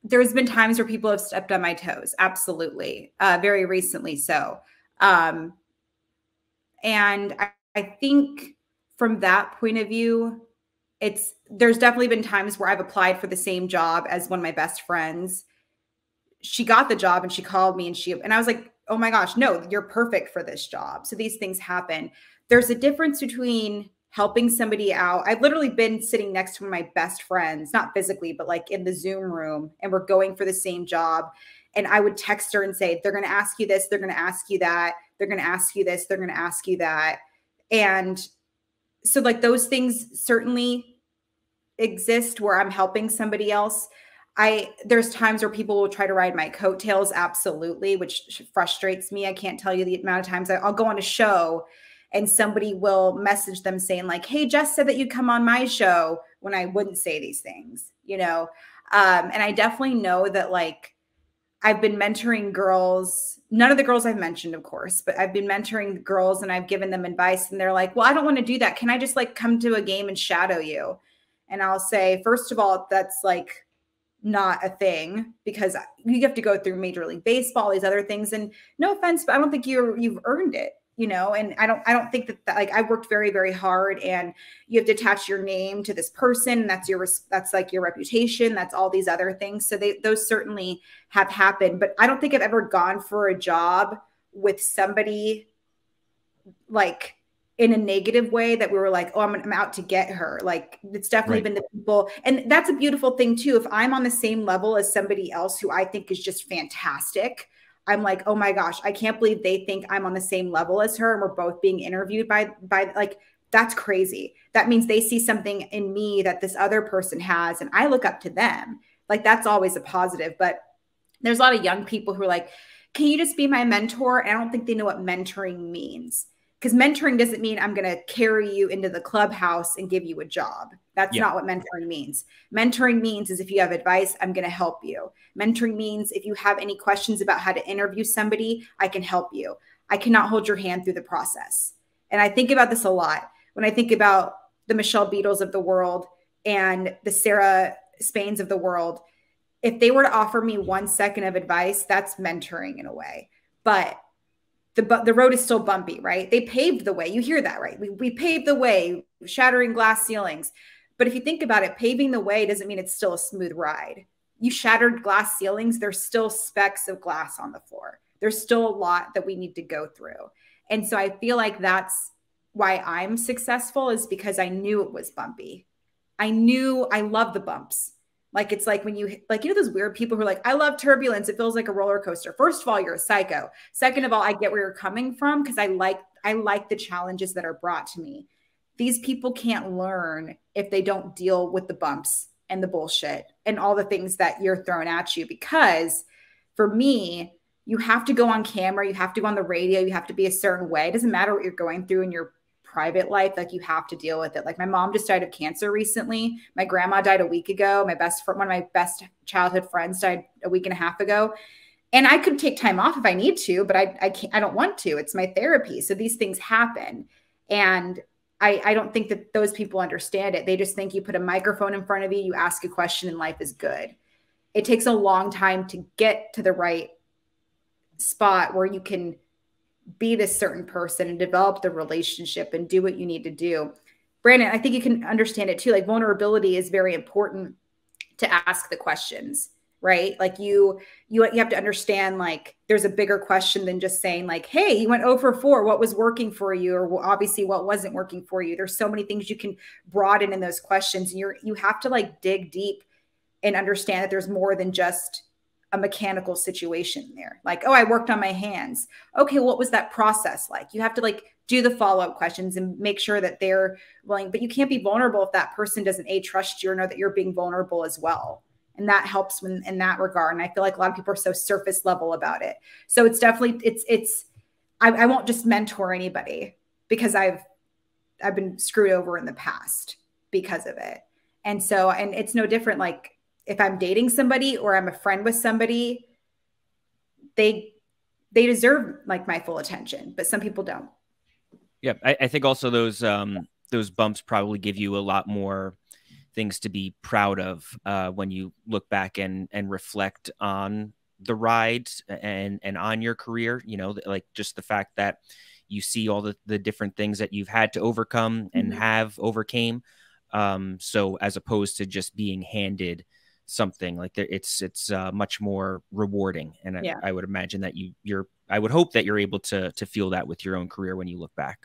there's been times where people have stepped on my toes. Absolutely. Very recently. So, and I think from that point of view, there's definitely been times where I've applied for the same job as one of my best friends. She got the job and she called me and I was like, oh my gosh, no, you're perfect for this job. So these things happen. There's a difference between helping somebody out. I've literally been sitting next to one of my best friends, not physically, but like in the Zoom room, and we're going for the same job. And I would text her and say, they're going to ask you this, they're going to ask you that, they're going to ask you this, they're going to ask you that. And so like those things certainly exist where I'm helping somebody else. There's times where people will try to ride my coattails, absolutely, which frustrates me. I can't tell you the amount of times I'll go on a show and somebody will message them saying like, hey, Jess said that you'd come on my show, when I wouldn't say these things, you know? And I definitely know that like, I've been mentoring girls, none of the girls I've mentioned, of course, but I've been mentoring girls and I've given them advice and they're like, well, I don't want to do that. Can I just like come to a game and shadow you? And I'll say, first of all, that's like not a thing, because you have to go through Major League Baseball, these other things. And no offense, but I don't think you've earned it. You know, and I don't think that like I worked very, very hard, and you have to attach your name to this person. That's like your reputation. That's all these other things. So those certainly have happened, but I don't think I've ever gone for a job with somebody like in a negative way that we were like, oh, I'm out to get her. Like it's definitely been the people. And that's a beautiful thing too. If I'm on the same level as somebody else who I think is just fantastic, I'm like, oh my gosh, I can't believe they think I'm on the same level as her. And we're both being interviewed by like, that's crazy. That means they see something in me that this other person has. And I look up to them. Like that's always a positive. But there's a lot of young people who are like, can you just be my mentor? And I don't think they know what mentoring means. Because mentoring doesn't mean I'm going to carry you into the clubhouse and give you a job. That's not what mentoring means. Mentoring means is if you have advice, I'm going to help you. Mentoring means if you have any questions about how to interview somebody, I can help you. I cannot hold your hand through the process. And I think about this a lot when I think about the Michelle Beadles of the world and the Sarah Spains of the world. If they were to offer me 1 second of advice, that's mentoring in a way. But the road is still bumpy, right? They paved the way. You hear that, right? We paved the way, shattering glass ceilings. But if you think about it, paving the way doesn't mean it's still a smooth ride. You shattered glass ceilings, there's still specks of glass on the floor. There's still a lot that we need to go through. And so I feel like that's why I'm successful, is because I knew it was bumpy. I knew I love the bumps. Like, it's like when you, like, you know, those weird people who are like, I love turbulence. It feels like a roller coaster. First of all, you're a psycho. Second of all, I get where you're coming from because I like the challenges that are brought to me. These people can't learn if they don't deal with the bumps and the bullshit and all the things that you're thrown at you. Because for me, you have to go on camera. You have to go on the radio. You have to be a certain way. It doesn't matter what you're going through in your private life. Like, you have to deal with it. Like, my mom just died of cancer recently. My grandma died a week ago. One of my best childhood friends died a week and a half ago. And I could take time off if I need to, but I can't, I don't want to. It's my therapy. So these things happen. And I don't think that those people understand it. They just think you put a microphone in front of you, you ask a question, and life is good. It takes a long time to get to the right spot where you can be this certain person and develop the relationship and do what you need to do. Brandon, I think you can understand it too. Like, vulnerability is very important to ask the questions, right? Like, you have to understand, like, there's a bigger question than just saying like, hey, you went 0 for 4. What was working for you? Or obviously what wasn't working for you. There's so many things you can broaden in those questions. And you have to like dig deep and understand that there's more than just a mechanical situation there. Like, oh, I worked on my hands. Okay, what was that process like? You have to like do the follow-up questions and make sure that they're willing, but you can't be vulnerable if that person doesn't trust you or know that you're being vulnerable as well. And that helps in that regard. And I feel like a lot of people are so surface level about it. So it's definitely, I won't just mentor anybody because I've been screwed over in the past because of it. And so, and it's no different. Like, if I'm dating somebody or I'm a friend with somebody, they deserve like my full attention, but some people don't. Yeah. I think also those bumps probably give you a lot more things to be proud of when you look back and reflect on the ride and on your career, you know, like just the fact that you see all the different things that you've had to overcome and have overcame. So as opposed to just being handed something like that, it's much more rewarding. And I would imagine that I would hope that you're able to feel that with your own career when you look back.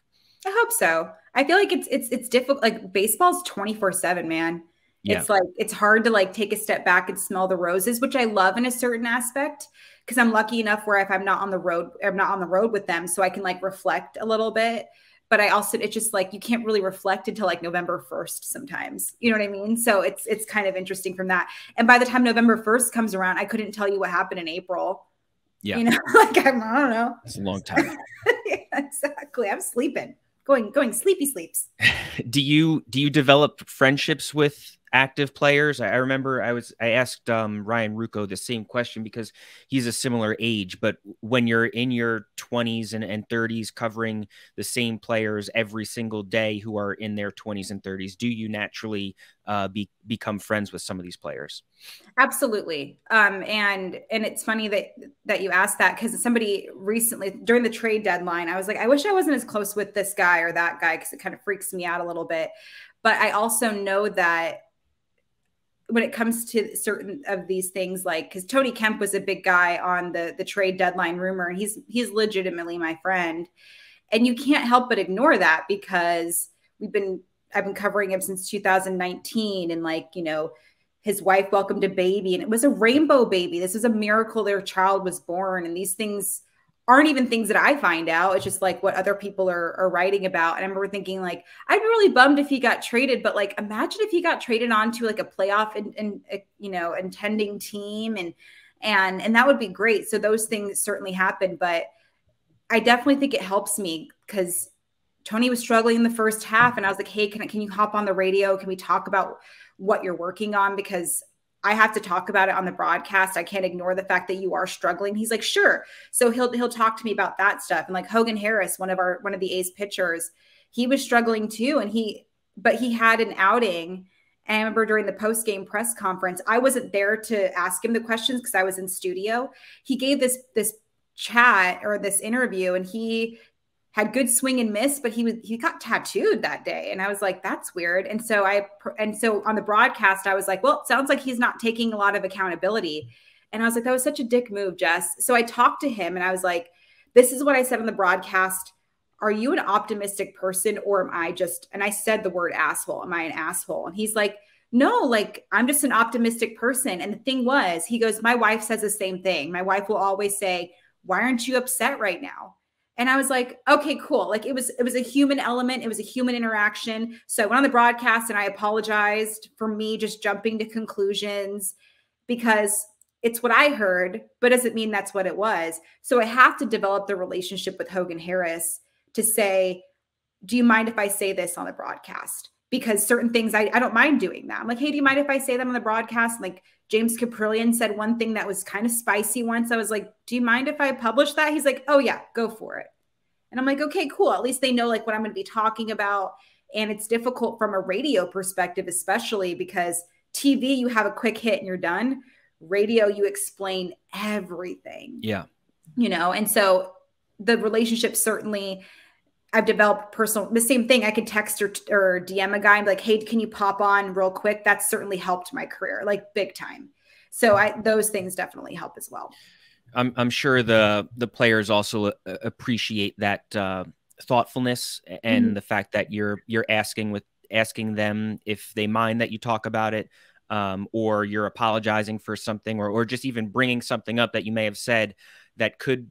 I hope so. I feel like it's difficult. Like, baseball's 24/7, man. Yeah. It's like, it's hard to like take a step back and smell the roses, which I love in a certain aspect, because I'm lucky enough where if I'm not on the road with them, so I can like reflect a little bit. But I also, it's just like, you can't really reflect until like November 1st sometimes. You know what I mean? So it's kind of interesting from that. And by the time November 1st comes around, I couldn't tell you what happened in April. Yeah. You know, like, I don't know. It's a long time. Yeah, exactly. I'm sleeping, going sleepy sleeps. Do you develop friendships with active players? I remember I asked Ryan Rucco the same question because he's a similar age, but when you're in your 20s and 30s covering the same players every single day who are in their 20s and 30s, do you naturally become friends with some of these players? Absolutely. And it's funny that you asked that, because somebody recently during the trade deadline, I was like, I wish I wasn't as close with this guy or that guy, because it kind of freaks me out a little bit. But I also know that when it comes to certain of these things, like, because Tony Kemp was a big guy on the trade deadline rumor, and he's legitimately my friend. And you can't help but ignore that, because I've been covering him since 2019. And like, you know, his wife welcomed a baby, and it was a rainbow baby. This was a miracle. Their child was born. And these things aren't even things that I find out. It's just like what other people are writing about. And I remember thinking like, I'd be really bummed if he got traded, but like, imagine if he got traded onto like a playoff and you know, intending team and that would be great. So those things certainly happen, but I definitely think it helps me because Tony was struggling in the first half. And I was like, hey, can you hop on the radio? Can we talk about what you're working on? Because I have to talk about it on the broadcast. I can't ignore the fact that you are struggling. He's like, sure. So he'll talk to me about that stuff. And like Hogan Harris, one of the A's pitchers, he was struggling too. But he had an outing. And I remember during the post-game press conference, I wasn't there to ask him the questions because I was in studio. He gave this chat or this interview, and he had good swing and miss, but he got tattooed that day. And I was like, that's weird. And so on the broadcast, I was like, well, it sounds like he's not taking a lot of accountability. And I was like, that was such a dick move, Jess. So I talked to him and I was like, this is what I said on the broadcast. Are you an optimistic person or am I just, and I said the word asshole. Am I an asshole? And he's like, no, like I'm just an optimistic person. And the thing was, he goes, my wife says the same thing. My wife will always say, why aren't you upset right now? And I was like, okay, cool. Like it was a human element. It was a human interaction. So I went on the broadcast and I apologized for me just jumping to conclusions because it's what I heard, but doesn't mean that's what it was. So I have to develop the relationship with Hogan Harris to say, do you mind if I say this on the broadcast? Because certain things, I don't mind doing that. I'm like, hey, do you mind if I say them on the broadcast? Like James Caprillion said one thing that was kind of spicy once. I was like, do you mind if I publish that? He's like, oh yeah, go for it. And I'm like, okay, cool. At least they know like what I'm going to be talking about. And it's difficult from a radio perspective, especially because TV, you have a quick hit and you're done. Radio, you explain everything. Yeah. You know, and so the relationship certainly I've developed the same thing. I could text or DM a guy and be like, hey, can you pop on real quick? That's certainly helped my career, like big time. So those things definitely help as well. I'm sure the players also appreciate that thoughtfulness and the fact that you're asking them if they mind that you talk about it, or you're apologizing for something, or just even bringing something up that you may have said that could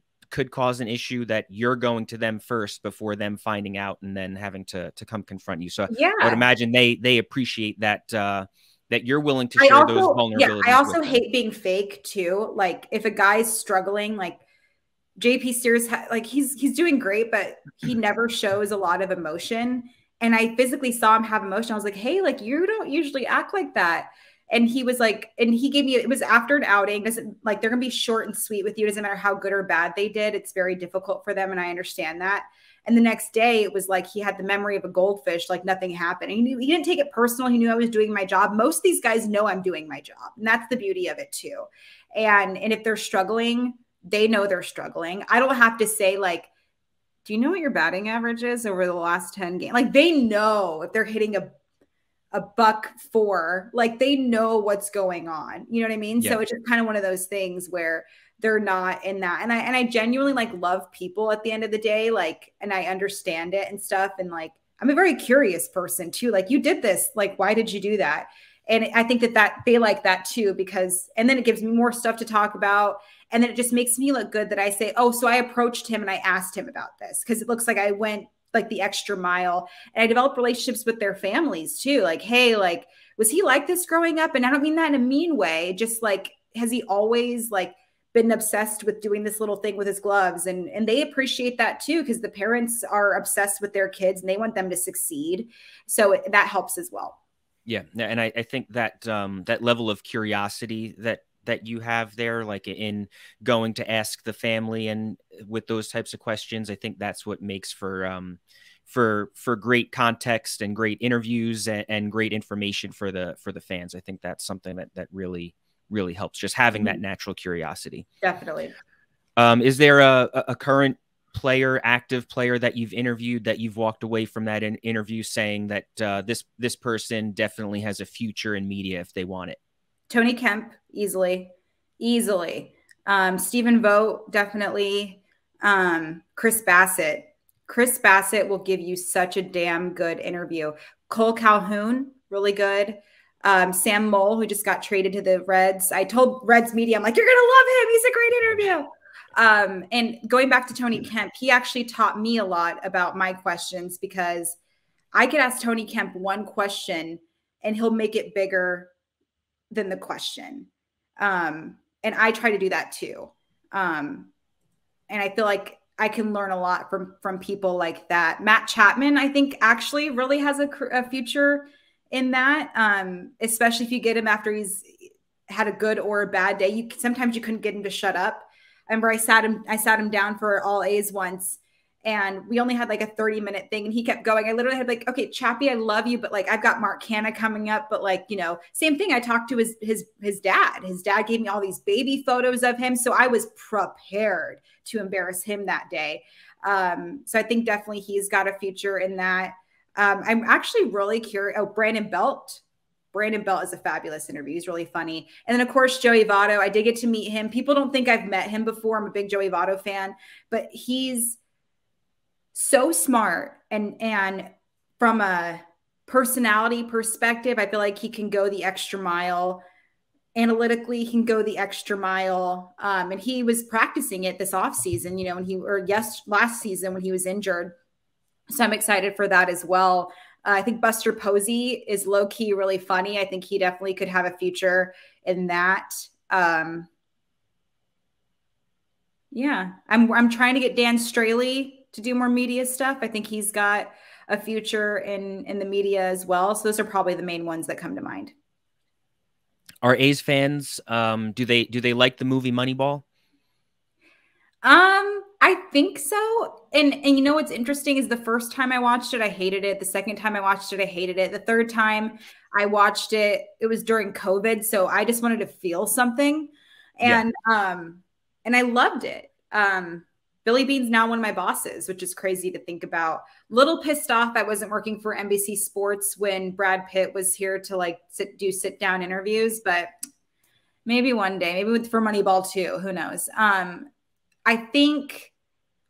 cause an issue, that you're going to them first before them finding out and then having to come confront you. So yeah. I would imagine they appreciate that, that you're willing to share those vulnerabilities. Yeah, I also hate being fake too. Like if a guy's struggling, like JP Sears, like he's doing great, but he never shows a lot of emotion. And I physically saw him have emotion. I was like, hey, like you don't usually act like that. And he was like, and he gave me, it was after an outing. Doesn't like, they're going to be short and sweet with you. Doesn't matter how good or bad they did. It's very difficult for them. And I understand that. And the next day it was like, he had the memory of a goldfish, like nothing happened. And he didn't take it personal. He knew I was doing my job. Most of these guys know I'm doing my job. And that's the beauty of it too. And if they're struggling, they know they're struggling. I don't have to say like, do you know what your batting average is over the last 10 games? Like they know if they're hitting a $104, like they know what's going on. You know what I mean? Yeah. So it's just kind of one of those things where they're not in that. And I genuinely like love people at the end of the day. Like, and I understand it and stuff. And like, I'm a very curious person too. Like you did this, like, why did you do that? And I think that they like that too, because, and then it gives me more stuff to talk about. And then it just makes me look good that I say, oh, so I approached him and I asked him about this. Cause it looks like I went like the extra mile, and I developed relationships with their families too. Like, hey, like, was he like this growing up? And I don't mean that in a mean way. Just like, has he always like been obsessed with doing this little thing with his gloves? And they appreciate that too, because the parents are obsessed with their kids and they want them to succeed. So that helps as well. Yeah. And I think that that level of curiosity that you have there, like in going to ask the family and with those types of questions, I think that's what makes for great context and great interviews and great information for the fans. I think that's something that really helps, just having that natural curiosity. Definitely. Is there a current player, active player that you've interviewed that you've walked away from that interview saying that this person definitely has a future in media if they want it? Tony Kemp, easily. Stephen Vogt, definitely. Chris Bassett will give you such a damn good interview. Cole Calhoun, really good. Sam Moll, who just got traded to the Reds. I told Reds media, I'm like, you're going to love him. He's a great interview. And going back to Tony Kemp, he actually taught me a lot about my questions, because I could ask Tony Kemp one question and he'll make it bigger than the question. And I try to do that too. And I feel like I can learn a lot from people like that. Matt Chapman, I think, actually really has a future in that, especially if you get him after he's had a good or a bad day. Sometimes you couldn't get him to shut up. I remember I sat him down for all A's once, and we only had like a 30-minute thing, and he kept going. I literally had like, okay, Chappie, I love you, but like, I've got Mark Canna coming up, but like, you know, same thing. I talked to his dad. His dad gave me all these baby photos of him, so I was prepared to embarrass him that day. So I think definitely he's got a future in that. I'm actually really curious. Oh, Brandon Belt. Brandon Belt is a fabulous interview. He's really funny. And then, of course, Joey Votto. I did get to meet him. People don't think I've met him before. I'm a big Joey Votto fan, but he's so smart. And from a personality perspective, I feel like he can go the extra mile. Analytically, he can go the extra mile. And he was practicing it this offseason, you know, last season when he was injured. So I'm excited for that as well. I think Buster Posey is low key really funny. I think he definitely could have a future in that. Yeah, I'm trying to get Dan Straley to do more media stuff. I think he's got a future in the media as well. So those are probably the main ones that come to mind. Are A's fans, do they like the movie Moneyball? I think so. And you know what's interesting is the first time I watched it, I hated it. The second time I watched it, I hated it. The third time I watched it, it was during COVID, so I just wanted to feel something. And and I loved it. Billy Beane's now one of my bosses, which is crazy to think about. Little pissed off I wasn't working for NBC Sports when Brad Pitt was here to like sit down interviews, but maybe one day, maybe for Moneyball too. Who knows? I think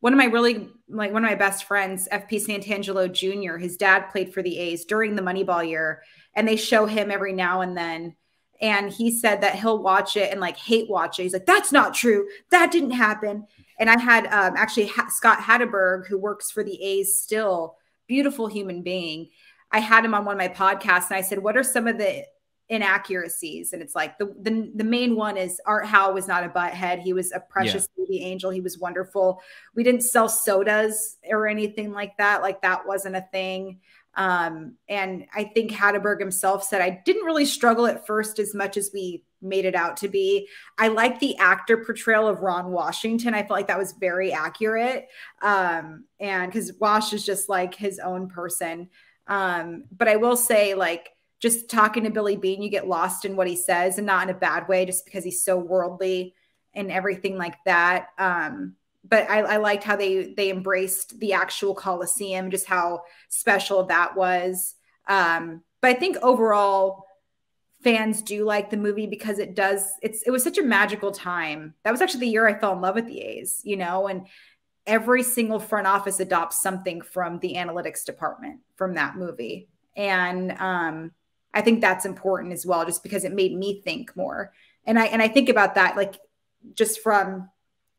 one of my best friends, FP Santangelo Jr., his dad played for the A's during the Moneyball year, and they show him every now and then. And he said that he'll watch it and like hate watch it. He's like, that's not true. That didn't happen. And I had actually Scott Hatteberg, who works for the A's still, beautiful human being. I had him on one of my podcasts, and I said, what are some of the inaccuracies? And it's like the main one is Art Howe was not a butthead. He was a precious baby angel. He was wonderful. We didn't sell sodas or anything like that. Like that wasn't a thing. And I think Hatteberg himself said, I didn't really struggle at first as much as we made it out to be. I like the actor portrayal of Ron Washington. I felt like that was very accurate. And because Wash is just like his own person. But I will say, like, just talking to Billy Beane, you get lost in what he says, and not in a bad way, just because he's so worldly and everything like that. But I liked how they embraced the actual Coliseum, just how special that was. But I think overall fans do like the movie because it was such a magical time. That was actually the year I fell in love with the A's, you know, and every single front office adopts something from the analytics department from that movie. And I think that's important as well, just because it made me think more. And I think about that, like, just from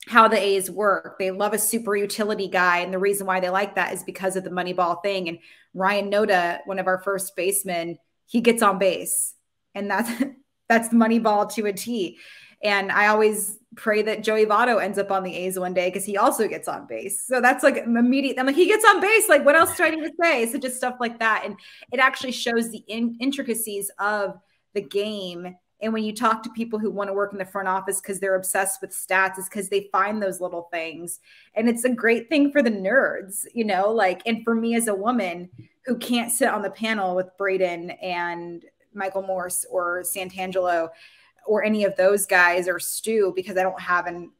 how the A's work. They love a super utility guy. And the reason why they like that is because of the Moneyball thing. And Ryan Noda, one of our first basemen, he gets on base. And that's Moneyball to a T. And I always pray that Joey Votto ends up on the A's one day, because he also gets on base. So that's like immediate. I'm like, he gets on base. Like, what else do I need to say? So just stuff like that. And it actually shows the intricacies of the game. And when you talk to people who want to work in the front office because they're obsessed with stats, is because they find those little things. And it's a great thing for the nerds, you know, like, and for me as a woman who can't sit on the panel with Braden and Michael Morse or Santangelo or any of those guys, or Stu, because I don't have an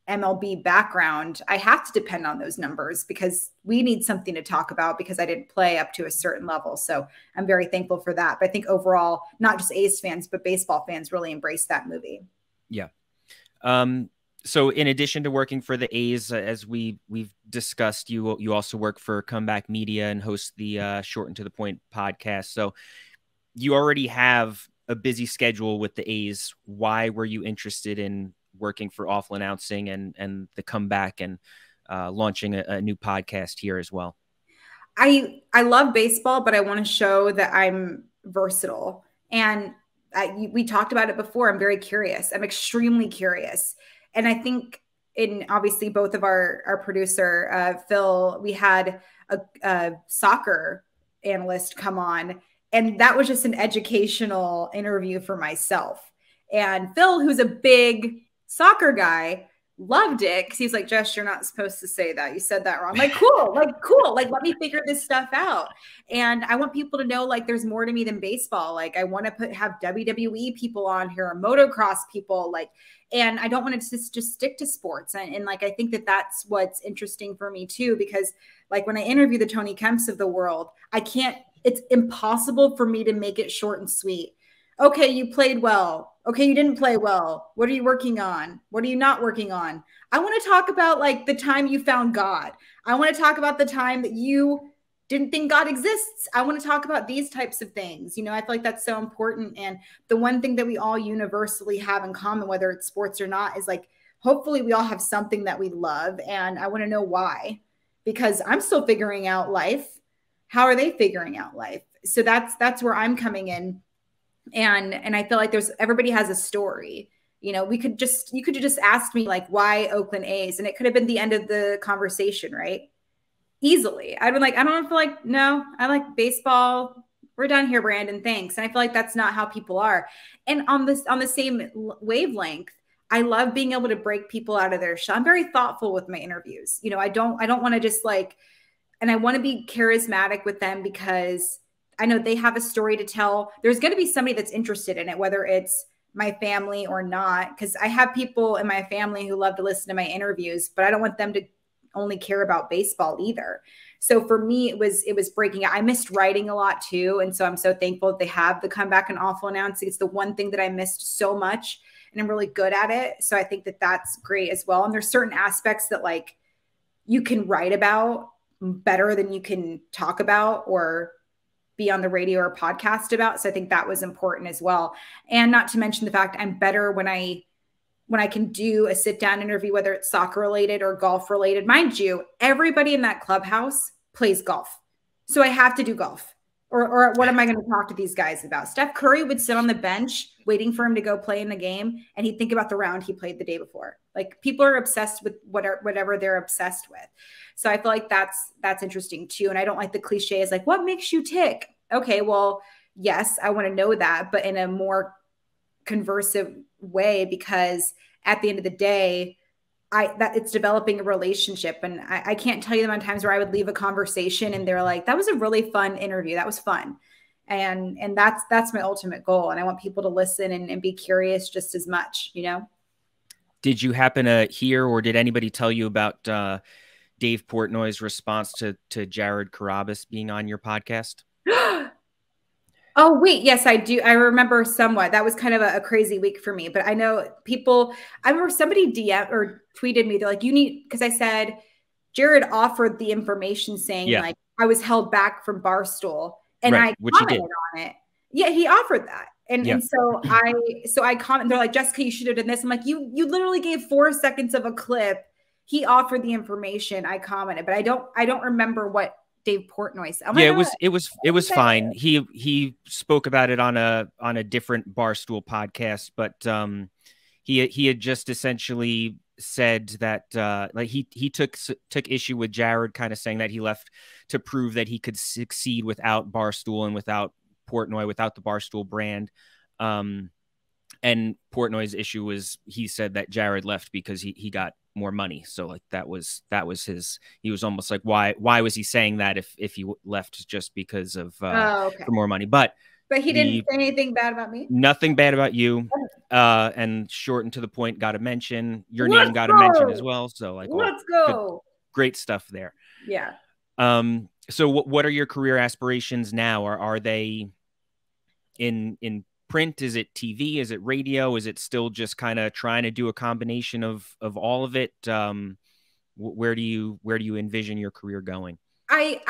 MLB background, I have to depend on those numbers because we need something to talk about, because I didn't play up to a certain level. So I'm very thankful for that. But I think overall, not just A's fans, but baseball fans really embraced that movie. Yeah. So in addition to working for the A's, as we've discussed, you also work for Comeback Media and host the Short and to the Point podcast. So you already have a busy schedule with the A's. Why were you interested in working for Awful Announcing and the comeback and launching a new podcast here as well. I love baseball, but I want to show that I'm versatile. And we talked about it before. I'm very curious. I'm extremely curious. And I think in obviously both of our producer, Phil, we had a soccer analyst come on, and that was just an educational interview for myself. And Phil, who's a big soccer guy, loved it because he was like, Jess, you're not supposed to say that. You said that wrong. Like, cool. Like, let me figure this stuff out. And I want people to know, like, there's more to me than baseball. Like, I want to have WWE people on here, or motocross people, like, and I don't want to just stick to sports. And like, I think that that's what's interesting for me too, because like when I interview the Tony Kemps of the world, it's impossible for me to make it short and sweet. Okay, you played well. Okay, you didn't play well. What are you working on? What are you not working on? I want to talk about like the time you found God. I want to talk about the time that you didn't think God exists. I want to talk about these types of things. You know, I feel like that's so important. And the one thing that we all universally have in common, whether it's sports or not, is like, hopefully we all have something that we love. And I want to know why, because I'm still figuring out life. How are they figuring out life? So that's where I'm coming in. And I feel like everybody has a story. You know, you could have just asked me like, why Oakland A's? And it could have been the end of the conversation, right? Easily. I'd been like, I don't feel like, no, I like baseball. We're done here, Brandon. Thanks. And I feel like that's not how people are. And on the same wavelength, I love being able to break people out of their shell. I'm very thoughtful with my interviews. You know, I don't want to just like, and I want to be charismatic with them because I know they have a story to tell. There's going to be somebody that's interested in it, whether it's my family or not, because I have people in my family who love to listen to my interviews, but I don't want them to only care about baseball either. So for me, it was breaking out. I missed writing a lot too. And so I'm so thankful that they have the comeback and Awful Announcing. It's the one thing that I missed so much, and I'm really good at it. So I think that that's great as well. And there's certain aspects that like you can write about better than you can talk about or be on the radio or podcast about. So I think that was important as well. And not to mention the fact I'm better when I can do a sit down interview, whether it's soccer related or golf related. Mind you, everybody in that clubhouse plays golf. So I have to do golf. Or what am I going to talk to these guys about? Steph Curry would sit on the bench waiting for him to go play in the game, and he'd think about the round he played the day before. Like, people are obsessed with whatever they're obsessed with. So I feel like that's interesting too. And I don't like the cliches like, what makes you tick? Okay, well, yes, I want to know that, but in a more conversive way, because at the end of the day, it's developing a relationship. And I can't tell you the amount of times where I would leave a conversation and they're like, that was a really fun interview. That was fun. And that's my ultimate goal. And I want people to listen and be curious just as much, you know? Did you happen to hear, or did anybody tell you about Dave Portnoy's response to Jared Carrabis being on your podcast? Oh, wait. Yes, I do. I remember somewhat. That was kind of a crazy week for me, but I know I remember somebody DM or tweeted me. They're like, because I said, Jared offered the information saying like I was held back from Barstool, and I commented on it. Yeah, he offered that. And so I comment, they're like, Jessica, you should have done this. I'm like, you literally gave 4 seconds of a clip. He offered the information. I commented, but I don't remember what Dave Portnoy said. It was fine. He spoke about it on a different Barstool podcast, but he had just essentially said that like he took issue with Jared kind of saying that he left to prove that he could succeed without Barstool and without Portnoy, without the Barstool brand. And Portnoy's issue was, he said that Jared left because he got more money. So like that was his, he was almost like, why was he saying that if he left just because of for more money? But he didn't say anything bad about me. Nothing bad about you. And short and to the point, got a mention. Your name got a mention as well. So like, let's go. Great stuff there. Yeah. So what are your career aspirations now? Are they in print? Is it TV? Is it radio? Is it still just kind of trying to do a combination of all of it? Where do you envision your career going? I'm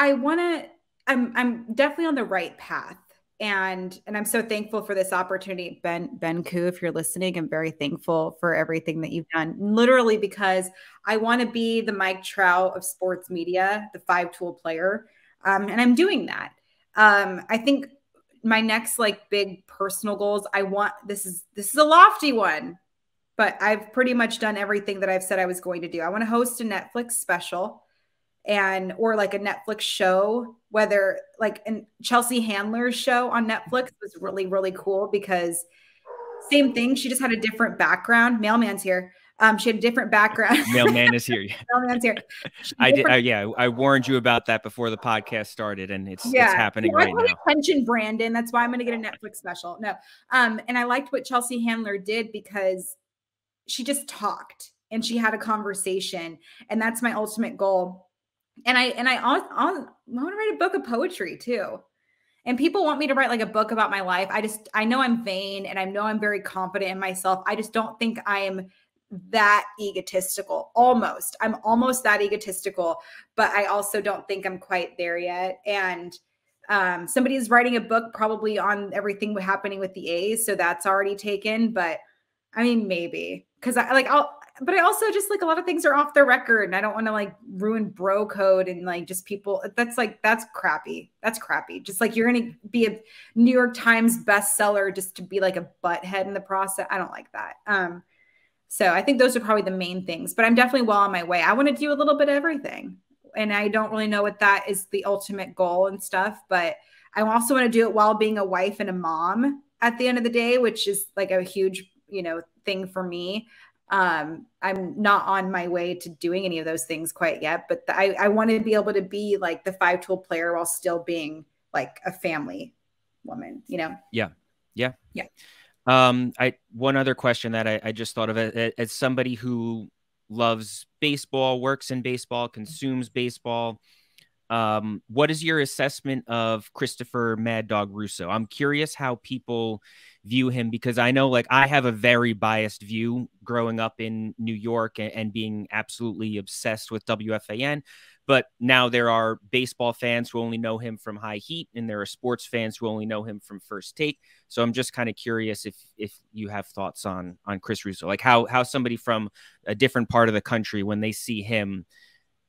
definitely on the right path. And I'm so thankful for this opportunity. Ben Koo, if you're listening, I'm very thankful for everything that you've done, literally, because I want to be the Mike Trout of sports media, the 5-tool player. And I'm doing that. I think my next like big personal goals, this is a lofty one, but I've pretty much done everything that I've said I was going to do. I want to host a Netflix special or like a Netflix show, whether like Chelsea Handler's show on Netflix was really, really cool because same thing. She just had a different background. Mailman's here. She had a different background. Mailman is here. Mailman's here. I warned you about that before the podcast started, and it's happening right now. Attention, Brandon. That's why I'm going to get a Netflix special. No. And I liked what Chelsea Handler did because she just talked and she had a conversation, and that's my ultimate goal. And I want to write a book of poetry too. And people want me to write like a book about my life. I know I'm vain and I know I'm very confident in myself. I just don't think I am that egotistical. I'm almost that egotistical, but I also don't think I'm quite there yet. And somebody is writing a book probably on everything happening with the A's. So that's already taken, but I mean, maybe because but I also just like a lot of things are off the record and I don't want to like ruin bro code and like just people. That's crappy. That's crappy. Just like you're going to be a New York Times bestseller just to be like a butthead in the process. I don't like that. So I think those are probably the main things, but I'm definitely well on my way. I want to do a little bit of everything. And I don't really know what that is the ultimate goal and stuff, but I also want to do it while being a wife and a mom at the end of the day, which is like a huge, thing for me. I'm not on my way to doing any of those things quite yet, but I want to be able to be like the 5-tool player while still being like a family woman, Yeah. One other question that I just thought of as somebody who loves baseball, works in baseball, consumes baseball. What is your assessment of Christopher Mad Dog Russo? I'm curious how people view him because I know like I have a very biased view growing up in New York and being absolutely obsessed with WFAN. But now there are baseball fans who only know him from High Heat, and there are sports fans who only know him from First Take. So I'm just kind of curious if you have thoughts on Chris Russo, like how somebody from a different part of the country, when they see him,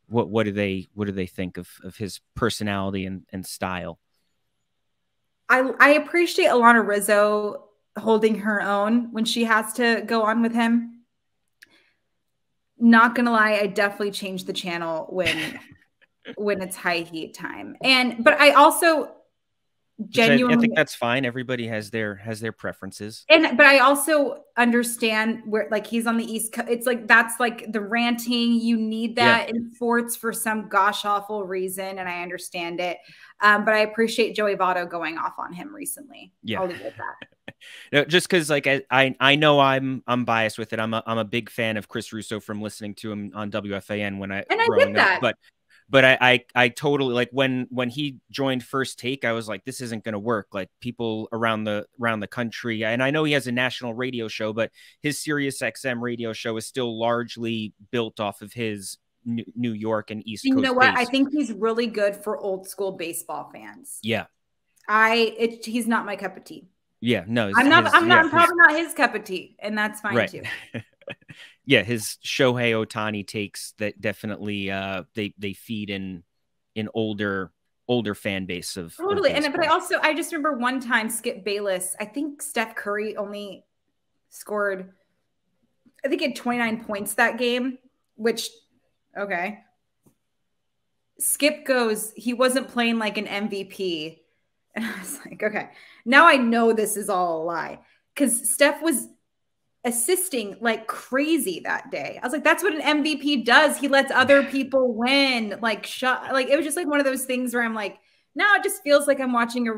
what do they think of his personality and style? I appreciate Alana Rizzo holding her own when she has to go on with him. Not gonna lie, I definitely change the channel when it's High Heat time. But I also genuinely I think that's fine. Everybody has their preferences. But I also understand where like he's on the East Coast. It's like that's like the ranting. You need that in sports for some gosh awful reason, and I understand it. But I appreciate Joey Votto going off on him recently. Yeah, I'll leave it at that. No, just because like I know I'm biased with it. I'm a big fan of Chris Russo from listening to him on WFAN when I growing up. But I totally like when he joined First Take, I was like, this isn't going to work. Like people around the country, and I know he has a national radio show, but his Sirius XM radio show is still largely built off of his New York and East Coast. You know what? Base. I think he's really good for old school baseball fans. Yeah, he's not my cup of tea. Yeah, no, I'm probably not his cup of tea, and that's fine too. Yeah, his Shohei Ohtani takes that definitely they feed in older fan base of totally. But I just remember one time Skip Bayless. I think Steph Curry only scored, I think he had 29 points that game. Which, okay. Skip goes, he wasn't playing like an MVP, and I was like, okay, now I know this is all a lie because Steph was assisting like crazy that day. I was like, that's what an MVP does. He lets other people win. Like it was just like one of those things where I'm like, now it just feels like I'm watching a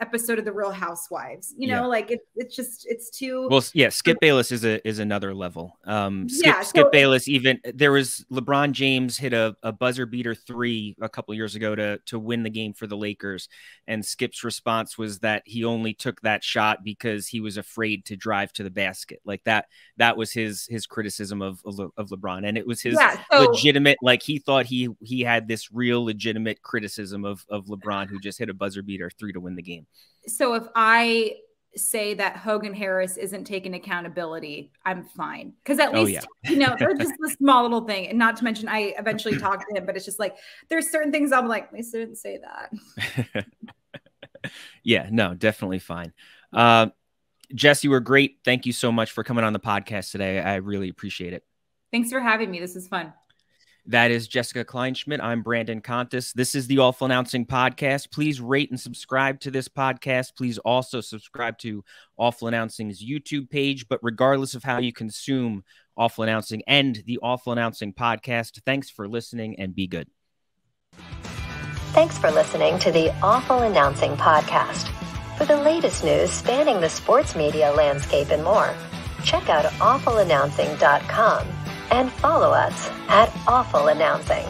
episode of The Real Housewives, like it's too well. Yeah, Skip Bayless is another level. Skip Bayless, even there was LeBron James hit a buzzer beater 3 a couple years ago to win the game for the Lakers, and Skip's response was that he only took that shot because he was afraid to drive to the basket. Like that was his criticism of LeBron, and it was his legitimate, like he thought he had this real legitimate criticism of LeBron, who just hit a buzzer beater 3 to win the game. anything. So if I say that Hogan Harris isn't taking accountability, I'm fine. Because at least, they're just a small little thing. And not to mention, I eventually talked to him, but it's just like, there's certain things I'm like, at least I didn't say that. Yeah, no, definitely fine. Jess, you were great. Thank you so much for coming on the podcast today. I really appreciate it. Thanks for having me. This was fun. That is Jessica Kleinschmidt. I'm Brandon Contis. This is the Awful Announcing Podcast. Please rate and subscribe to this podcast. Please also subscribe to Awful Announcing's YouTube page. But regardless of how you consume Awful Announcing and the Awful Announcing Podcast, thanks for listening and be good. Thanks for listening to the Awful Announcing Podcast. For the latest news spanning the sports media landscape and more, check out awfulannouncing.com and follow us at Awful Announcing.